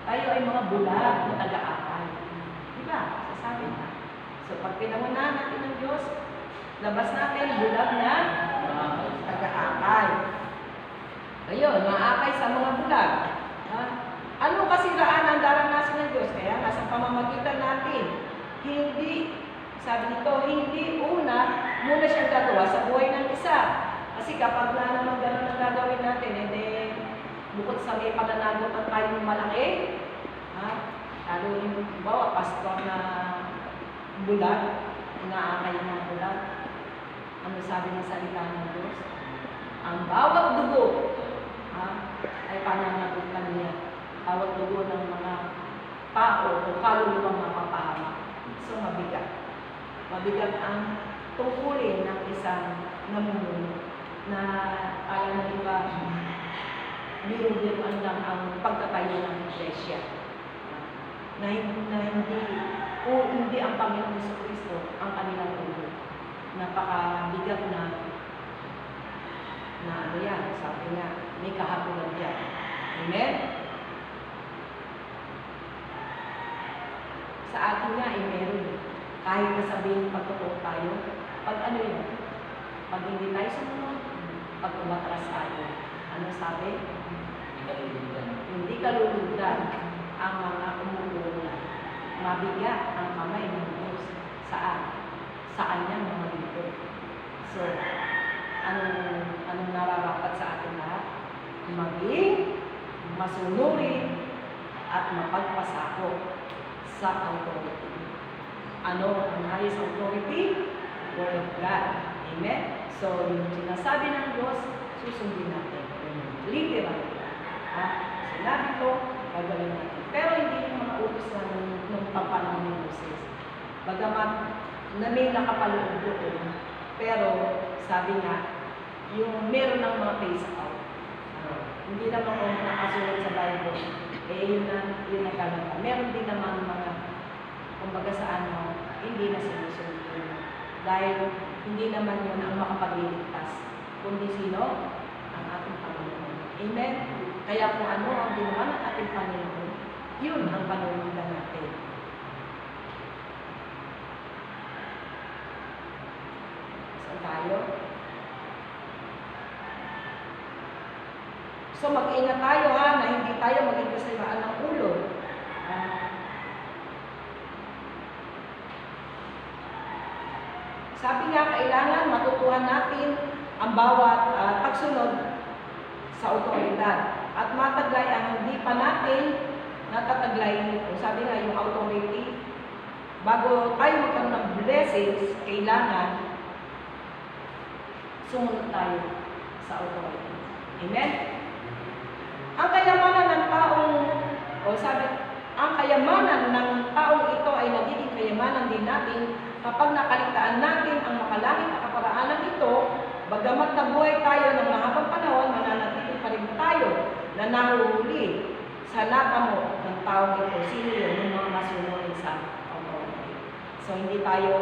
Tayo ay mga bulag na taga-akay. Diba? Sasabi na. So pag pinangunahan natin ng Diyos, labas natin bulag na taga-akay. Ayun, maakay sa mga bulag. Anong kasiraan ang daranasan ng Diyos? Kaya nga sa pamamagitan natin, sabi nito, hindi muna siyang gagawa sa buhay ng isa. Kasi kapag na naman gano'n ang gagawin natin, bukod sa may pananagutan tayong malaki, lalo yung pastor na bulag, inaakay ng mga bulag. Ano sabi ng salita ng Diyos? ang bawat dugo ay pananagutan niya. Bawat dugo ng mga tao o kaluluwang mapapahamak. So mabigat. Mabigat ang tungkulin ng isang namumuno na alam ng iba, biro-biroan lang ang pagtatayo ng iglesia. Na hindi ang Panginoon Jesucristo ang kanilang ulo. Napakabigat na ano yan, sabi nga, may kahabulan yan. Amen? Sa atin nga, meron. Kahit na sabihin pagtotoo tayo, pag ano yun? Pag hindi tayo sumunod, pag umatras tayo. Ano sabi? Hindi kaluludan ang mga umuulan. Mabigat ang kamay ng Diyos. Saan? Sa kanyang mga lingkod. So, anong nararapat sa atin lahat? Maging masunurin at mapagpasakop sa authority. Ano ang highest authority? Word of God. Amen? So, yung sinasabi ng Diyos, susundin natin. Literal. Sinabi ko, gagawin natin. Pero hindi yung mga utos na nung pagpanahon ni Moses. Bagamat na may nakapaloob doon, pero sabi nga, yung meron ng mga face out. Hindi naman kung nakasulat sa Bible, yun na kalata. Meron din naman mga, kumbaga sa hindi na sinusunod. Dahil hindi naman yun ang makapagliligtas. Kundi sino? Ang ating Panginoon. Amen? Kaya kung ano ang ginawa ng ating Panginoon, yun ang panunundan natin. Saan tayo? So mag-ingat tayo na hindi tayo maging kasayaan ng ulo. Sabi nga, kailangan matutuhan natin ang bawat pagsunod sa otoridad. At mataglay ang hindi pa natin natataglay nito. Sabi nga, yung authority, bago tayo magkaroon ng blessings, kailangan sumunod tayo sa authority. Amen? Ang kayamanan ng taong, ang kayamanan ng taong ito ay nagiging kayamanan din natin kapag nakaligtaan natin ang makalangit na kaparaanan ito, bagamat nabuhay tayo ng mahabang panahon, mananatili pa rin tayo na nahuhuli sa natamo ng taong ito. Sino yun? Yung mga masunod sa authority. So, hindi tayo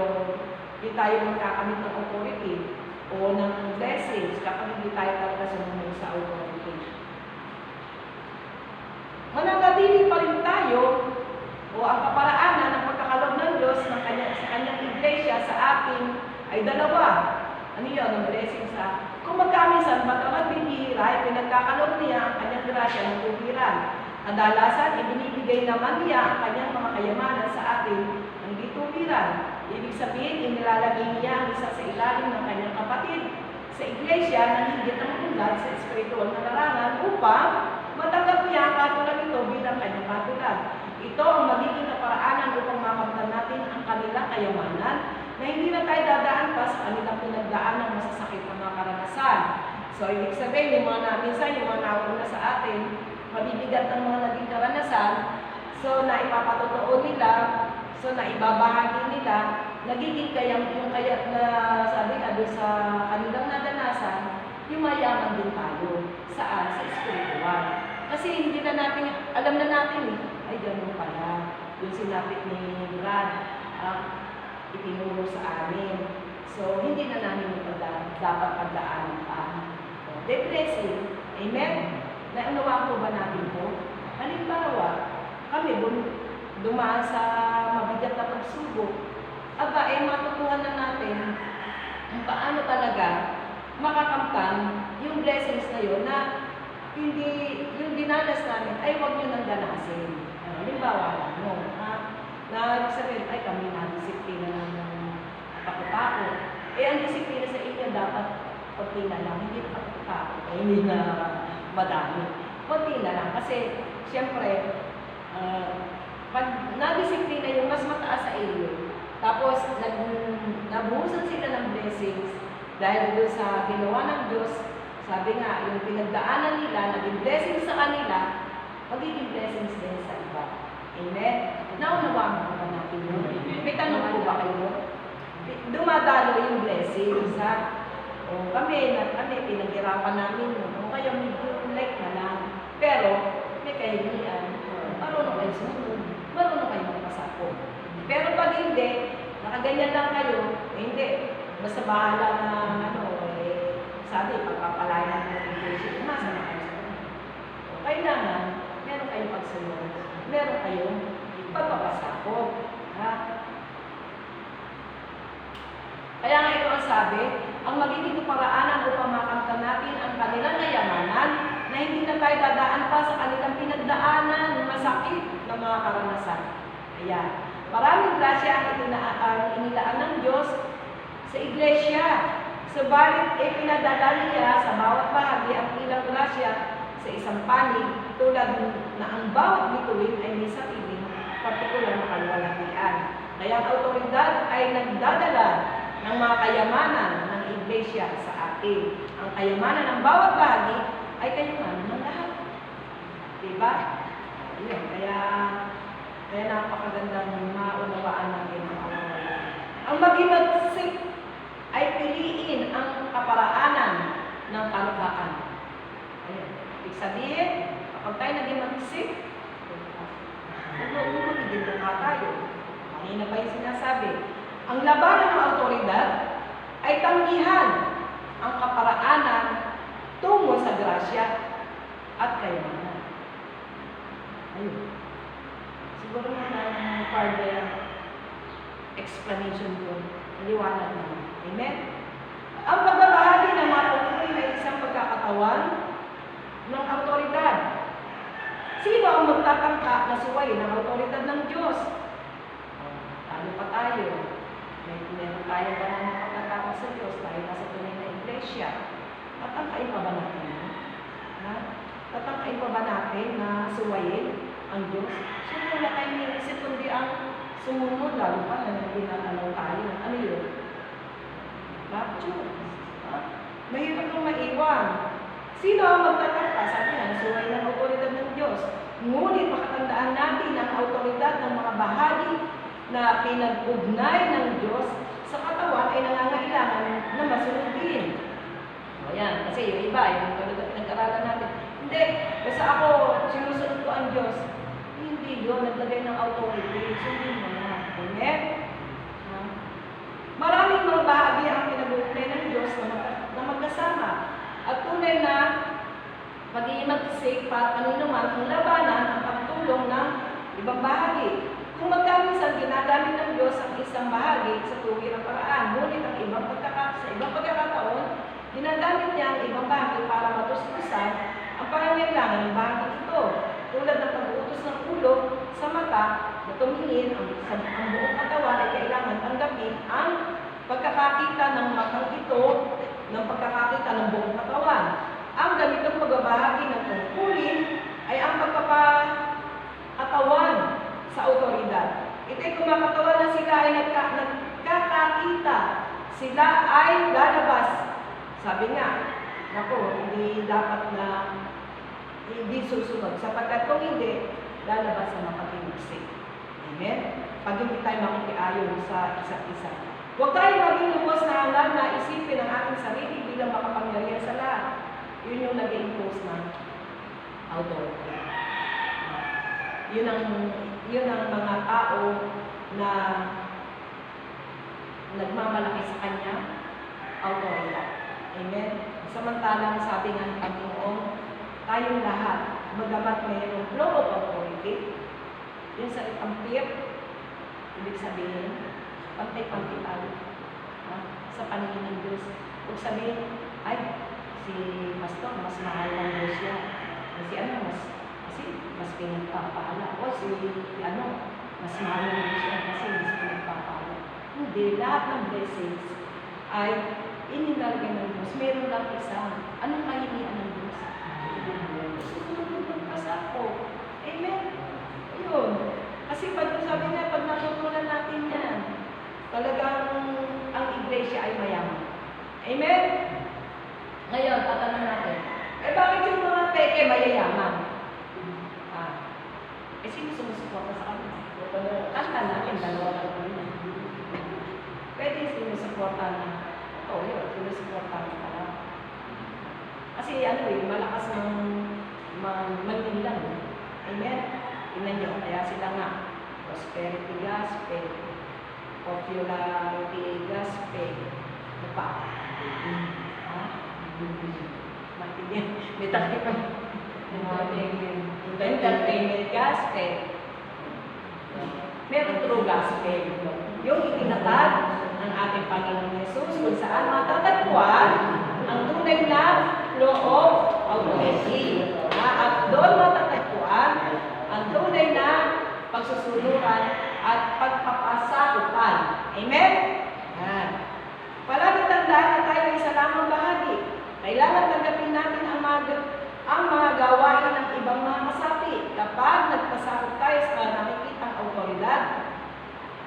magkakamit ng authority o ng blessings kapag hindi tayo talaga sumunod sa authority. Mananatili pa rin tayo o ang kaparaanan ng pagkakaloob ng Diyos sa kanyang iglesia sa atin ay dalawa. Ano yun? Ang blessing kung magkamisan, bagamat bibihira, ay pinagkakaloob niya ang kanyang grasya ng tuwiran. Kadalasan, ibinibigay naman niya ang kanyang mga kayamanan sa atin ng bituwiran. Ibig sabihin, inilalagay niya ang isa sa ilalim ng kanyang kapatid sa iglesia na higit ang ulat sa espiritual na larangan upang matanggap niya ang katulad ito bilang kanyang katulad. Ito ang magiging kaparaanan upang makamtan natin ang kanilang kayamanan na hindi na tayo dadaan pa sa kanilang pinagdaan ng masasakit na mga karanasan. So, ibig sabihin, yung mga nauna sa atin, mabibigat ang mga naging karanasan, so, na ipapatotoo nila, so, na ibabahagi nila, nagiging yung kaya na sabi nga doon sa kanilang nadanasan, yung mayaman din tayo. Saan? Sa spiritual. Kasi hindi na natin, alam na natin ay ganun pala. Yung sinapit ni Brad, itinuro sa amin. So, hindi na namin ito dapat pagdaanan pa. The blessing. Amen? Naunawaan po ba natin po? Halimbawa, kami dumaan sa mabigat na pagsubok. Matutuhan na natin kung paano talaga makakamtan yung blessings na yun na hindi, yung dinanas namin, ay huwag nyo nang danasin. Halimbawa, na sabihin, ay kami na disiplina ng takot-takot. Ang disiplina sa inyo dapat konti na lang, hindi na takot-takot, hindi na madami. Konti na lang, kasi siyempre, pag na-disiplina yung mas mataas sa inyo, tapos nabuhusan sila ng blessings dahil doon sa ginawa ng Diyos Sabi nga, yung pinagdaanan nila, naging blessing sa kanila, magiging blessings din sa iba. Amen? Naunawaan mo ba natin yun? May tanong po ba kayo? Dumadalo yung blessings, ha? O kami, pinaghirapan namin yun. O kaya medyo like na lang. Pero, may kahilingan. Marunong kayo sumunod. Marunong kayo magpasako. Pero pag hindi, nakaganyan lang kayo, hindi. Basta bahala na, sabi, pagpapalayan ng education, umasa na kayo sa kanya. O kailangan, meron kayong pagsunod. Meron kayong pagpapasako. Ha? Kaya nga ito ang sabi, ang magiging paraanan upang makamtan natin ang kanilang kayamanan na hindi na tayo dadaan pa sa kanilang pinagdaanan ng masakit na mga karanasan. Ayan. Maraming grasya ang inilaan ng Diyos sa iglesia. Subalit, pinadala niya sa bawat bahagi ang ilang grasya sa isang panig tulad na ang bawat bituin ay may sariling partikular na kalwalhatian. Kaya ang autoridad ay nagdadala ng mga kayamanan ng iglesia sa atin. Ang kayamanan ng bawat bahagi ay kayamanan ng lahat. Diba? Ayun, kaya napakagandang maunawaan natin ang autoridad. Ang magimagsik ay piliin ang kaparaanan ng kalupaan. Ayun. Ibig sabihin, kapag tayo naging magsik, magiging mukha tayo. Mahina pa yung sinasabi. Ang labanan ng autoridad ay tanggihan ang kaparaanan tungo sa grasya at kayamanan. Ayun. Siguro na further explanation ko, liwanag naman. Amen? Ang pagbabahagi ng mga patuloy ay isang pagkakatawan ng autoridad. Sino ang magtatangka na suwayin ng autoridad ng Diyos? Ano pa tayo? Meron tayo ba ng pagkatapos sa Diyos? Tayo nasa tunay na iglesia. Tatangkain pa ba natin? Ha? Tatangkain pa ba natin na suwayin ang Diyos? So, wala tayong niisip kundi ang sumunod, lalo pa na nagpinatanaw tayo. Ano yun? Rapture. Ha? Mahirap nung maiwan. Sino ang magtatangka? Sabi nga, suwayin ng autoridad ng Diyos. Ngunit makatandaan natin ang autoridad ng mga bahagi na pinag-ugnay ng Diyos sa katawan ay nangangailangan na masunod din. O yan, kasi yung iba, yung tulad na pinag-aralan natin, hindi, basta ako, sinusunod ko ang Diyos. Hindi yun, naglagay ng authority. Sundin mo na. Amen? Maraming mga bahagi ang pinag-ugnay ng Diyos na magkasama. At tunay na pagiging mag-isig para kanino man ang labanan ang pagtulong ng ibang bahagi. Kung magkaminsan ginagamit ng Diyos ang isang bahagi sa tuwirang paraan, ngunit ang sa ibang pagkakataon, ginagamit niya ang ibang bahagi para matuspusan ang pangangailangan ng bahagi ito. Tulad ng pag-uutos ng ulo sa mata na tumingin ang buong katawan ay kailangan tanggapin ang pagkakakita ng matang ito ng pagkakakita ng buong katawan. Ang ganitong pagbabahagi ng tungkulin ay ang pagkakatawan sa autoridad. Ito'y kumakatawan na sila ay nagkakakita. Sila ay lalabas. Sabi nga, hindi dapat na hindi susunod. Sapagkat kung hindi, lalabas sa mapag-inugsik. Amen? Pag hindi tayo makikiayon sa isa't isa. Huwag tayo maging lubos na hangal na isipin ang ating sarili bilang makapangyarihan sa lahat. Yun yung nag-impose ng authority. Yun ang mga tao na nagmamalaki sa kanya, autoridad. Amen? Samantalang sabi nga ng Panginoon, tayong lahat, magamat mayroong flow of authority, yung sa itampir, ibig sabihin, pantay-pantay tayo sa paningin ng Diyos. Huwag sabihin, ay, si Pastor, mas mahal ng Diyos yan. Kasi mas pinagpapaala. O mas mahal ng Diyos yan kasi mas pinagpapaala. Hindi, lahat ng blessings ay ininalagay ng Diyos. Meron lang isa. Anong kahilingan ng Diyos? Pagpasako. Amen? Yun. Kasi sabi niya, pag natutunan natin yan, talagang ang iglesia ay mayaman. Amen? Ngayon, tatanong natin, bakit yung mga peke mayayaman? Sino sumusuporta sa kanila? Kanta natin, dalawa lang kanina. Pwede sinusuporta na, yun, sinusuporta na pala. Kasi malakas ng Manila. Amen? Tingnan nyo, kaya sila nga, prosperity gospel, popularity gospel, ano pa? Maintindihan. May takip pa. Entertainment gospel. Meron true gospel. Yung itinatag ng ating Panginoon Jesus kung saan matatagpuan ang tunay na loob authority. At doon matatagpuan ang tunay na pagsusunuran at pagpapasakupan. Amen? Yan. Palagi tandaan na tayo isa lamang bahagi. Kailangan tanggapin natin ang mga gawain ng ibang mga kasapi. Kapag nagpasakop tayo sa nakikitang autoridad,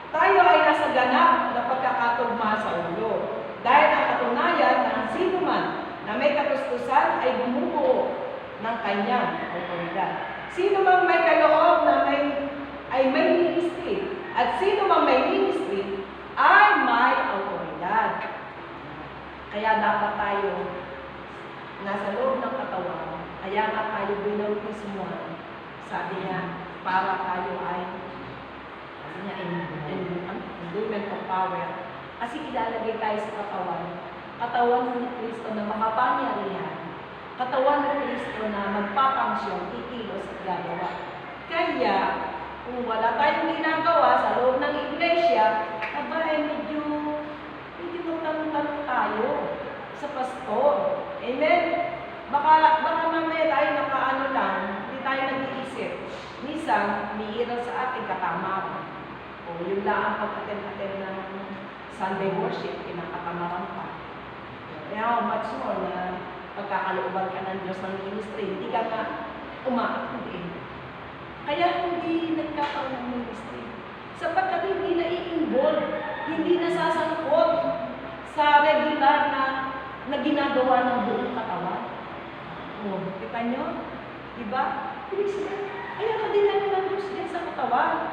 tayo ay nasa ganap na pagkakatugma sa ulo. Dahil ang katunayan na ang sino man na may katustusan ay bumubuo ng kanyang autoridad. Sino mang may kaloob na ay may ministry, at sino mang may ministry ay may autoridad. Kaya dapat tayo nasa loob ng katawan, kaya nga tayo binautismuhan. Sabi niya, para tayo ay endowment of power. Kasi ilalagay tayo sa katawan ni Kristo na makapangyarihan, katawan ni Kristo na magpapangsyon, kikilos at gagawa. Kaya, kung wala tayong ginagawa sa loob ng iglesia, medyo magtanong-tanong tayo sa pastor. Amen? Baka mamaya tayo nakaano lang, hindi tayo nag-iisip. Minsan, umiiral sa ating katamaran. O yun lang ang pag-attend ng Sunday worship, kinakatamaran pa. Kaya how much more na pagkakalooban ka ng Diyos ng ministry, hindi ka na umaakit. Kaya hindi nagkakaroon ng ministry. Sapagkat hindi na i-involve, hindi nasasangkot sa regular na ginagawa ng buong katawan. Kita nyo? Diba? Ibig sabihin, kaya ka din ng Diyos din sa katawan.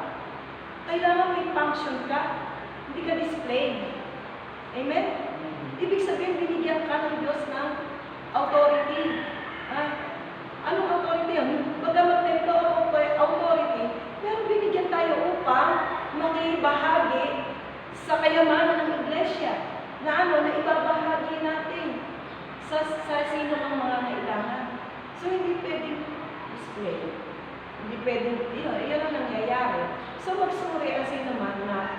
Kailangan may function ka, hindi ka display. Amen? Ibig sabihin, binigyan ka ng Diyos ng authority. Anong authority yun? Bagamat templo of authority, pero binigyan tayo upang makibahagi sa kayamanan ng iglesia na ibabahagi natin sa sino ng mga kailangan. So, hindi pwedeng display. Hindi pwedeng, yun ang nangyayari. So, magsuri ang sino man na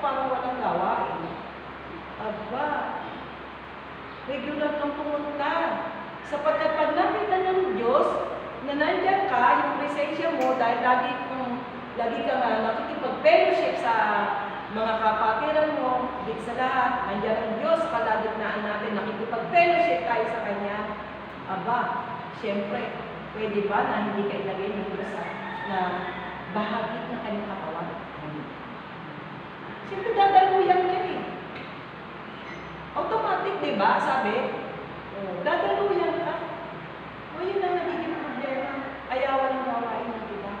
parang walang gawain. Regular kang pumunta. Sapagkat pag nakita ng Diyos na nandiyan ka, yung presensya mo, dahil lagi ka nga nakikipag-fellowship sa mga kapatiran mo, higit sa lahat, nandiyan ang Diyos, kalagitnaan natin, nakikipag-fellowship tayo sa Kanya. Siyempre, pwede ba na hindi ka ilagay ng Diyos na bahagi ng kanyang katawan? Siyempre, dadaluyan ka eh. Automatic, di ba? Sabi, dadaluyan ka. Yun ang nagiging problema. Kaya walang gawain ng iba.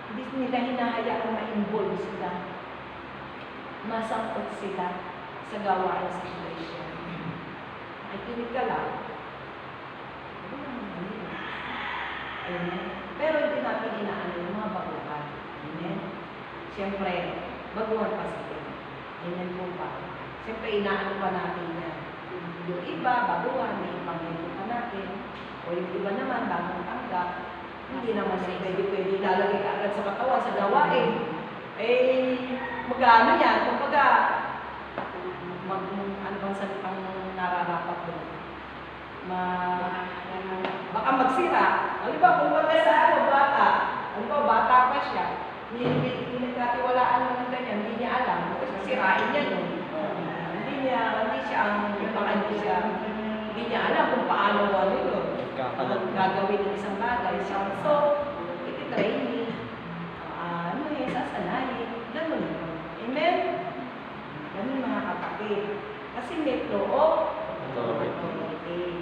Hindi nila hinahayaan ma-involve sila. Masangkot sila sa gawain sa iglesia. Ay, kinig ka lang. Amen. Pero hindi natin inaano yung mga baguhan. Amen. Siyempre, baguhan pa sila. Amen po ba? Siyempre, inaano pa natin yan. Yung iba, baguhan, may ipangyayon pa natin. O yung iba naman, bagong tanggap. Hindi naman siya pwede ilalagay ka agad sa katawan, sa gawain. Mag-ano yan? Kumbaga, ano bang salitang nararapat doon? Baka magsira. Halimbawa, kung baga sa bata, bata pa siya, hindi nagkatiwalaan mo ng ganyan, hindi niya alam, sirain niya yun. Hindi niya alam kung paano yun. Gagawin ng isang bagay. So, iti-training, sasanayin, ganun. Amen? Ganun mga kapatid. Kasi Kasi may flow of Authority. authority.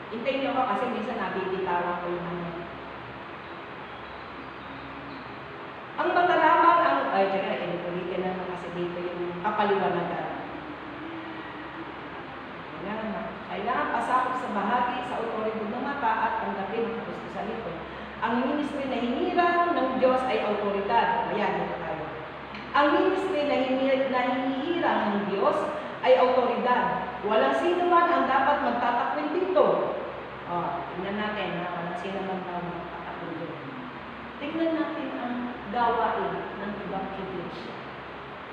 Hintayin niyo ako kasi minsan nabibitawan ko yung ano. Ang mata lamang ang, ay, teka, inulitin na naman kasi dito yung kapaliwanagan. Kailangan pasakop sa bahagi sa otoridad ng mata at tanggapin ang kapustusan nito. Ang ministry na hinirang ng Diyos ay otoridad. Ayan, dito tayo. Ang ministry na hinihirang ng Diyos ay otoridad. Walang sino man ang dapat magtatakwil dito. Tingnan natin, walang sino man ang magtatakwil dito. Tingnan natin ang gawain ng ibang iglesia.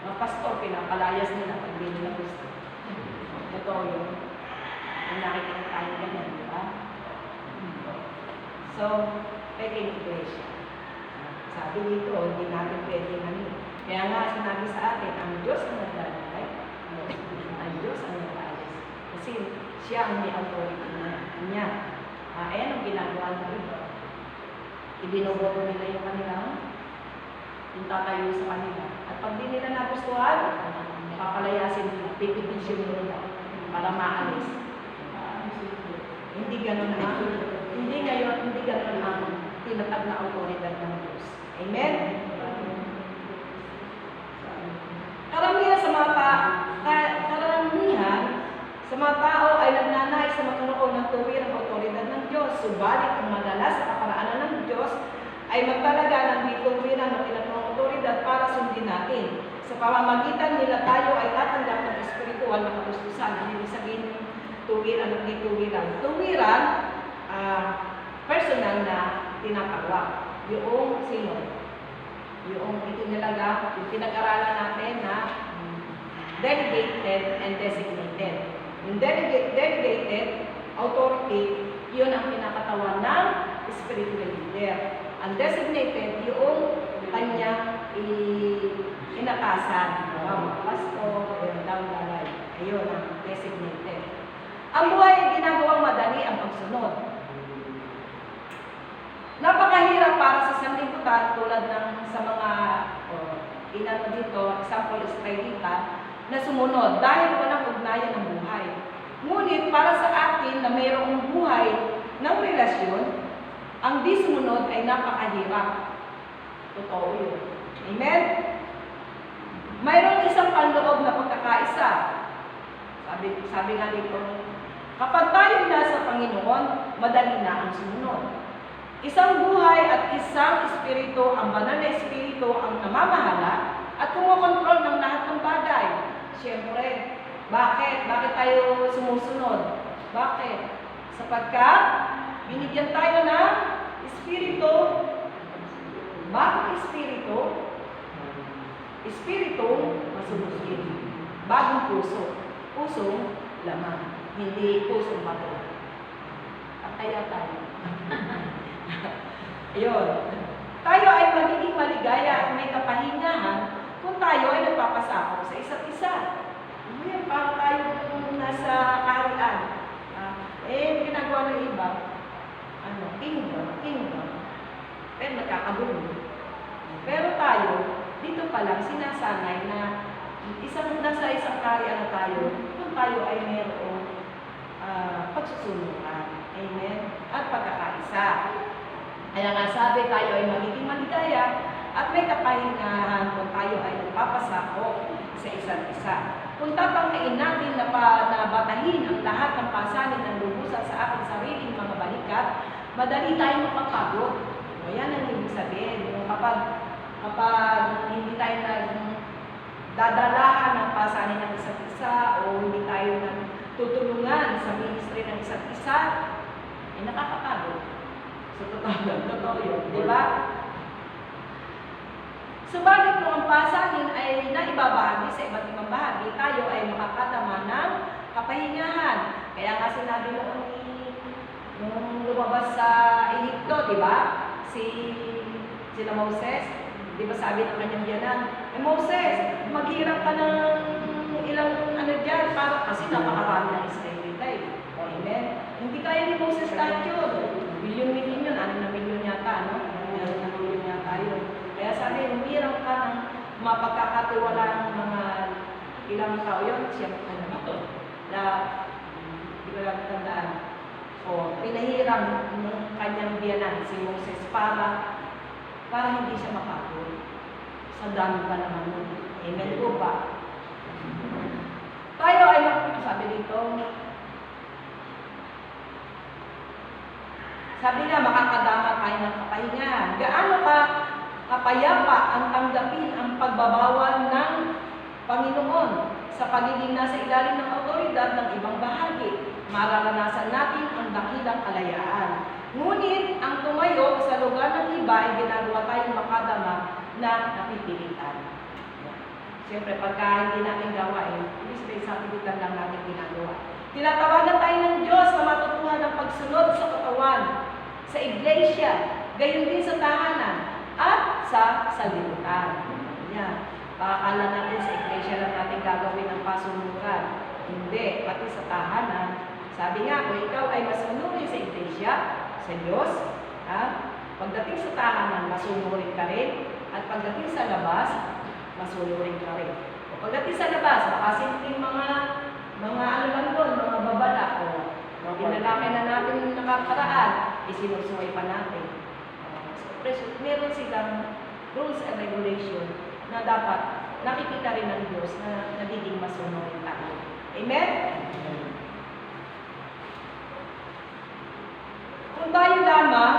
Mga pastor, pinapalayas nila pag hindi nila gusto. Totoo yun. Ang nakikita tayo ganyan, di ba? So, peking iglesia. Sabi dito, hindi natin pwede namin. Kaya nga sinabi sa atin, ang Diyos ang naglalagay, ang Diyos ang nag-alis. Kasi siya ang may authority niya. Ayan ang ginagawa ng iba. Ibinoboto nila yung kanilang yung tatayo sa kanila. At pag di nila nagustuhan, papalayasin nila, pipidisyon nila para maalis. Hindi ganun ang hindi ganun ang tinatag na autoridad ng Diyos. Amen? Karamihan sa mga tao ay nagnanais na magkaroon ng tuwirang autoridad ng Diyos. Subalit ang madalas sa kaparaanan ng Diyos ay magtalaga ng bituwirang na tinatawang autoridad para sundin natin. Sa pamamagitan nila tayo ay tatanggap ng espiritual na kapustusan. Ano yung sabihin ng tuwiran at di tuwiran? Tuwiran, personal na tinatawag. Yung sino? Yung itinalaga, yung pinag-aralan natin na delegated and designated. Yung delegated authority, yun ang pinakatawan ng spiritual leader. Ang designated, yung kanyang inatasan. Pastor, down the line. Ayun ang designated. Ang buhay ay ginagawang madali ang pagsunod. Napakahirap para sa sanlibutan tulad ng sa mga inano dito, example Israelita, na sumunod dahil walang ugnayan ng buhay. Ngunit para sa atin na mayroong buhay ng relasyon, ang di sumunod ay napakahirap. Totoo yun. Amen? Mayroong isang panloob na pagkakaisa. Sabi nga dito, kapag tayo nasa Panginoon, madali na ang sumunod. Isang buhay at isang espiritu, ang banal na espiritu ang namamahala at kumokontrol ng lahat ng bagay. Siyempre, bakit? Bakit tayo sumusunod? Bakit? Sapagkat binigyan tayo ng espiritu, bagong espiritu, espiritong masunusin, bagong puso, pusong laman, hindi pusong bato. Kaya tayo. Ayun. Tayo ay magiging maligaya at may kapahingahan kung tayo ay nagpapasakop sa isa't isa. Ngayon, para tayo nasa kaharian. Ginagawa ng iba, kingdom. Pero nagkakagulo. Pero tayo, dito pa lang, sinasanay na nasa isang kaharian na tayo, kung tayo ay mayroong pagsusunuran. Amen? At pagkakaisa. Kaya nga sabi, tayo ay magiging maligaya at may kapahingahan kung tayo ay nagpapasakop sa isa't isa. Kung tatangkain natin na batahin ang lahat ng pasanin ng lubusan sa ating sariling mga balikat, madali tayong mapapagod. O yan ang ibig sabihin. Kapag hindi tayo dadalahan ng pasanin ng isa't isa o hindi tayo tutulungan sa ministry ng isa't isa, ay nakakapagod. So, totoo yun. Di ba? Subalit kung ang pasanin ay naibabahagi sa iba't ibang bahagi, tayo ay makakadama ng kapahingahan. Kaya nga sinabi noon nung lumabas sa Egypto, di ba? Sina Moses, di ba sabi ng kanyang biyanan, Moses, maghirap ka ng ilang dyan, para kasi napakarami ng Israelita. Amen? Hindi kaya ni Moses lahat yun. Milyon yun. Ano mapagkakatiwalaan ng mga ilang tao yun, siya na hindi ko lang tandaan. O, pinahiram ng kanyang biyanan, si Moses, para hindi siya mapagod. Sa dami pa naman nun. Amen po ba? Tayo ay sabi dito, sabi nga, makakadama tayo ng kapahingahan. Gaano ka kapayapa ang tanggapin ang pagbabawal ng Panginoon sa pagiging nasa ilalim ng autoridad ng ibang bahagi. Mararanasan natin ang dakilang kalayaan. Ngunit ang tumayo sa lugar ng iba ay ginagawa tayong makadama na napipilitan. Siyempre, pagka hindi natin gawain, ibig sabihin sa pilitan lang natin ginagawa. Tinatawagan tayo ng Diyos na matutuhan ng pagsunod sa katawan, sa iglesia, gayon din sa tahanan, at sa sanlibutan. Yan. Pakakala natin sa iglesia lang natin gagawin ang pasunuran. Hindi, pati sa tahanan. Sabi nga, kung ikaw ay masunurin sa iglesia, sa Diyos, pagdating sa tahanan, masunurin ka rin, at pagdating sa labas, masunurin ka rin. O pagdating sa labas, makasimpleng mga ano man doon, mga babala, o pinalaki na natin nakakaraan, isinusuway pa natin. So, meron silang rules and regulation na dapat nakikita rin ng Diyos na nagiging masunurin tayo. Amen? Kung tayo lamang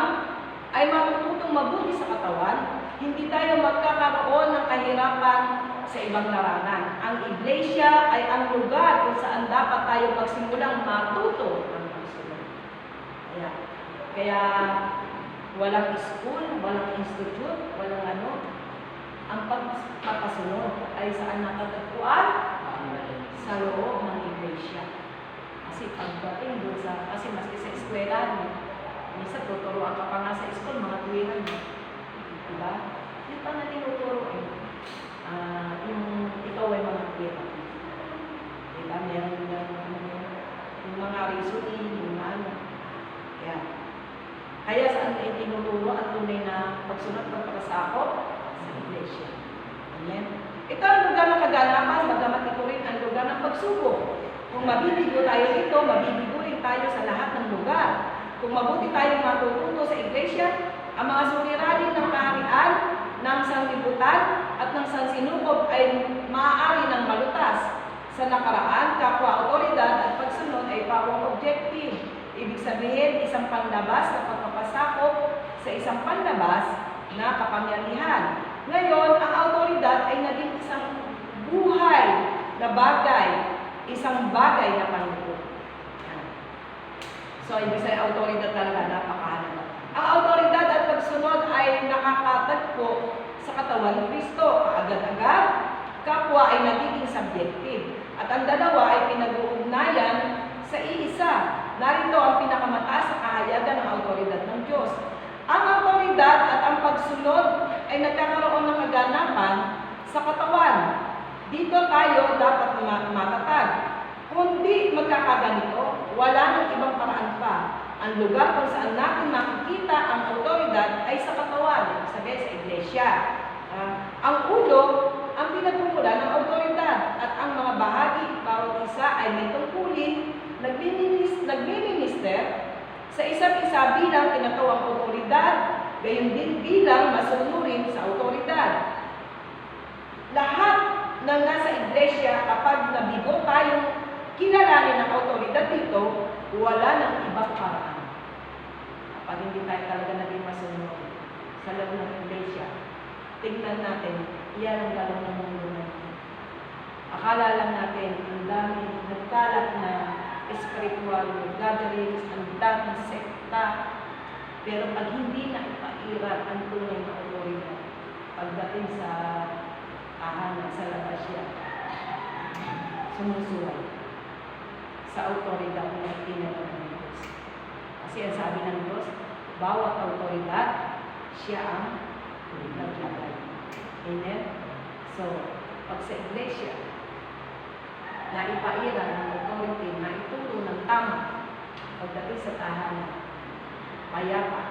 ay matututong mabuti sa katawan, hindi tayo magkakaroon ng kahirapan sa ibang larangan. Ang iglesia ay ang lugar kung saan dapat tayo magsimulang matuto ng pagsunod. Kaya walang school, walang institute, walang ano. Ang pagpapasunod ay saan nakatagpuan? Sa loob ng iglesia. Kasi pagdating doon kasi maski sa eskwela, minsan tuturuan ka pa nga sa school, mga tuwiran. Diba? Yun pa na tinuturo yung ikaw ay mga tuwiran. Diba? Meron yung mga reasoning, yung ano. Kaya saan na itinuturo ang tunay na pagsunod pagpapasakop? Sa iglesia. Amen? Ito ang lugar ng kaganapan, bagamat ito rin ang lugar ng pagsubok. Kung mabibigo tayo dito, mabibigo rin tayo sa lahat ng lugar. Kung mabuti tayong matututo sa iglesia, ang mga suliranin ng kaharian, ng sanlibutan, at ng sansinukob ay maaari ng malutas. Sa nakaraan, kapwa-autoridad at pagsunod ay pawang objective. Ibig sabihin, isang panlabas na pagpapasakop sa isang panlabas na kapangyarihan. Ngayon, ang autoridad ay naging isang buhay na bagay, isang bagay na panloob. So, ibig sabihin, autoridad talaga, napakahalaga. Ang autoridad at pagsunod ay nakakatagpo sa katawan ng Kristo. Kaagad-agad, kapwa ay nagiging subjective. At ang dalawa ay pinag-uugnayan sa iisa. Narito ang pinakamataas sa kahayagan ng autoridad ng Diyos. Ang autoridad at ang pagsunod ay nagkakaroon ng kaganapan sa katawan. Dito tayo dapat matatag. Kundi magkakaganito, wala nang ibang paraan pa. Ang lugar kung saan natin makikita ang autoridad ay sa katawan, sabi sa iglesia. Ang ulo, ang pinagmumula ng autoridad at ang mga bahagi, bawat isa ay may tungkulin, nagmimister sa isa't isa bilang tinatawang autoridad, gayon din bilang masunurin sa autoridad. Lahat ng nasa iglesia, kapag nabigo tayong kilalanin ng autoridad dito, wala ng ibang paraan. Kapag hindi tayo talaga naging masunod sa loob ng iglesia, tingnan natin, iyan ang galaw ng mundo natin. Akala lang natin, ang dami nagkalat na spiritual gatherings, ang daming sekta, pero pag hindi na ipairal ang tunay na autoridad, pagdating sa tahanan, sa labas siya, sumusuway sa autoridad na itinalaga ng Diyos. Kasi ang sabi ng Diyos, bawat autoridad, siya ang naglagay. Amen? So, pag sa iglesia, na ipairal ng authority, na ituro ng tama, pagdating sa tahanan, payapa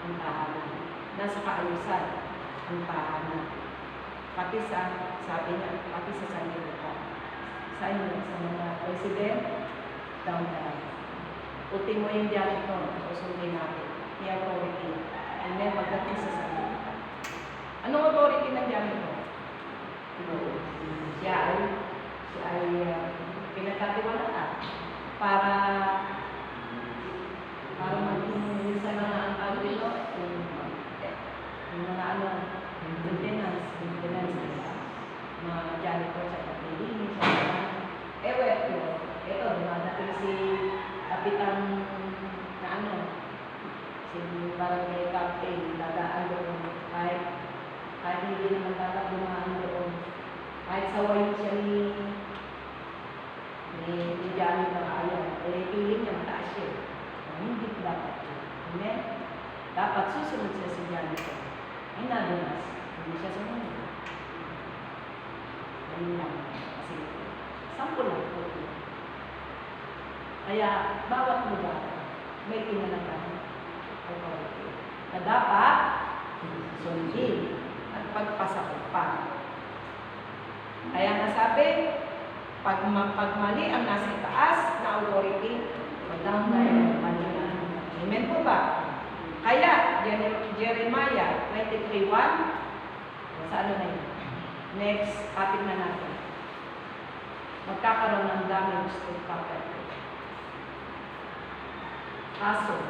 ang tahanan, nasa kaayusan ang tahanan. pati sabi niya, pati sa sanlibutan. Sa inyo, sa mga president, down the line. Putin mo yung janitor, susundin natin. May authority. And then, pagdating sa sanlibutan. Anong authority ng janitor? Siya ay pinagkatiwalaan para maging sa mga ang dito, yung mga maintenance nila, mga janitor sa pagpilinis, ito, dumadating si kapitan na si barangay captain, dadaan doon, kahit hindi naman dapat dumaan doon, kahit sawayin siya ni Johnny ng ayaw, piling niya mataas siya. Hindi dapat yun. Amen? Dapat susunod siya si Johnny ko. Ay nadunas, hindi siya sumunod. Ayun lang. Kasi, sample lang po. Kaya, bawat lugar, may tinalagaan authority na dapat sundin at pagpasakot pa. Kaya nasabi, pag mali ang nasa itaas na authority, madang tayo manila. Amen po ba? Kaya, Jeremiah 23:1, sa ano na yun? Next, kapit na natin. Magkakaroon ng damage to property. Kaso,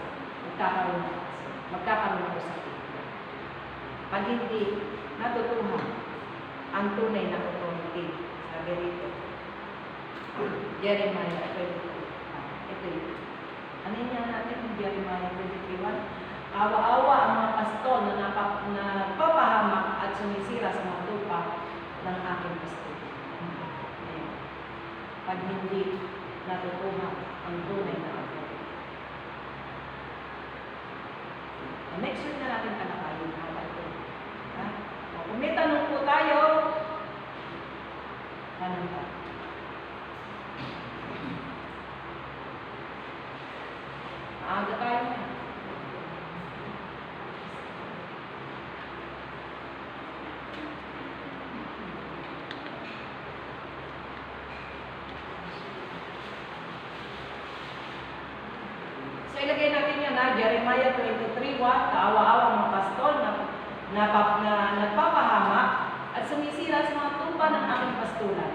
magkakaroon ng sakit. Pag hindi natutuhan ang tunay na authority, sabi rito, Jeremiah 23. Ito yun. Ano nga natin yung Jeremiah 23:1? Awa-awa ang mga pastol na nagpapahamak at sumisira sa mga lupa ng aking pastol. Ayan. Pag hindi natutuhan ang tunay na authority. Next week na natin talakayin ang ito. Kung may tanong po tayo, tanong tayo. Maaga tayo na. So ilagay natin yan na Jeremiah 23:1, kaawa-awa mga pastol na nagpapahamak at sumisira sa mga tupa ng aking pastulan.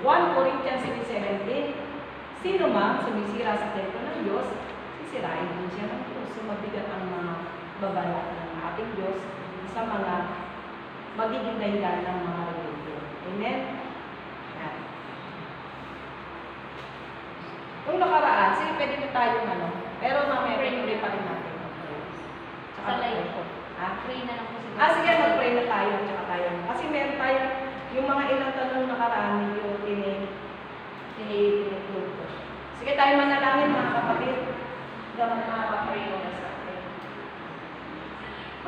1 Corinthians 3:17, sino mang sumisira sa templo ng Diyos, sisirain din siya ng Diyos. So mabigat ang mga babala ng ating Diyos sa mga magiging dahilan ng mga religion. Amen? Yan. Kung nakaraan, sige pwede na tayong pero mamaya pray pa rin natin. Sa live po. Pray na lang po siguro. Sige, mag-pray na tayo, tsaka tayo. Kasi meron tayo, yung mga ilang tanong nakaraan, medyo tinitulog ko. Sige tayo manalangin mga kapatid. Dapat makapag-pray ko na sa atin.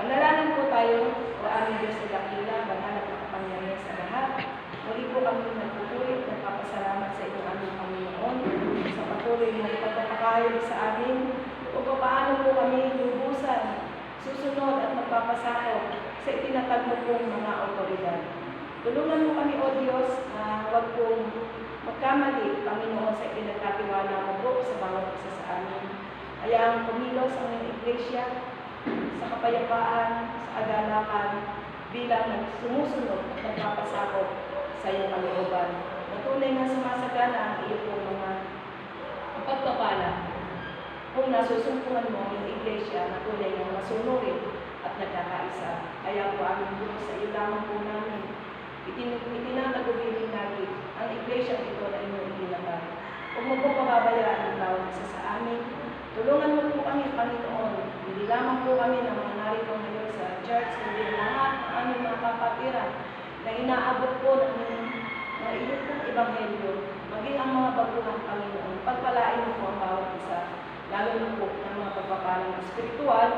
Manalangin po tayo sa aming Diyos sa dakila, banal at makapangyarihan sa lahat. Muli po kami nagpupuri at nagpapasalamat sa inyong aming Panginoon sa patuloy na ipagpapakahayag sa amin kung paano po kami lubusan, susunod at magpapasakop sa itinatag mo pong mga otoridad. Tulungan mo kami, O Diyos, na huwag pong magkamali, Panginoon, sa itinagkatiwala mo po sa bawat isa sa amin. Ayaang kumilos ang iyong iglesia sa kapayapaan, sa agalakan, bilang sumusunod at nagpapasakop sa iyong kalooban. Tunay na sumasagana ang iyong pong mga pagpapala kung nasusumpungan mo ang iglesia na tunay na masunurin at nagkakaisa. Kaya po aming Diyos sa iyo lamang po namin. Itinatagubilin natin ang iglesia ito na inyong itinatag. Huwag mo po pababayaan ang bawat isa sa amin. Tulungan mo po kami, Panginoon. Hindi lamang po kami na mga narito ngayon sa church, kundi lahat ng aming mga kapatiran na inaabot po ng iyong pong ebanghelyo. Maging ang mga baguhang Panginoon. Pagpalain mo po ang bawat isa, lalo na po ng mga pagpapalang espiritual,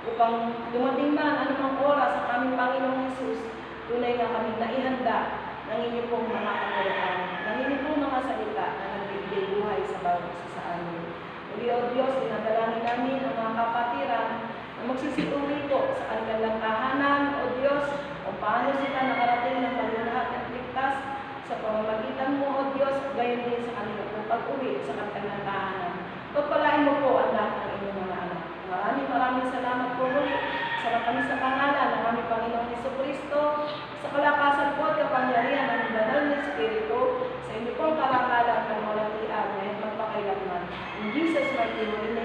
upang dumating man anumang oras ang aming Panginoong Jesus, tunay na kami naihanda ng inyong pong mga katuruan, ng inyong pong mga salita na nagbibigay buhay sa bawat isa sa amin. Uli, O Diyos, dinadalangin namin ang mga kapatiran na magsisituri po sa kanilang tahanan, O Diyos, kung paano sila nakarating ng muli sa kanilang tahanan. Pagpalain mo po ang lahat ng inyong mga anak. Maraming salamat po muli sa kami sa pangalan ng aming Panginoong Jesucristo, sa kalakasan po at kapangyarihan ng banal na Espiritu, sa inyo pong karangalan at walang iyan, ngayon magpakailanman. In Jesus' mighty name,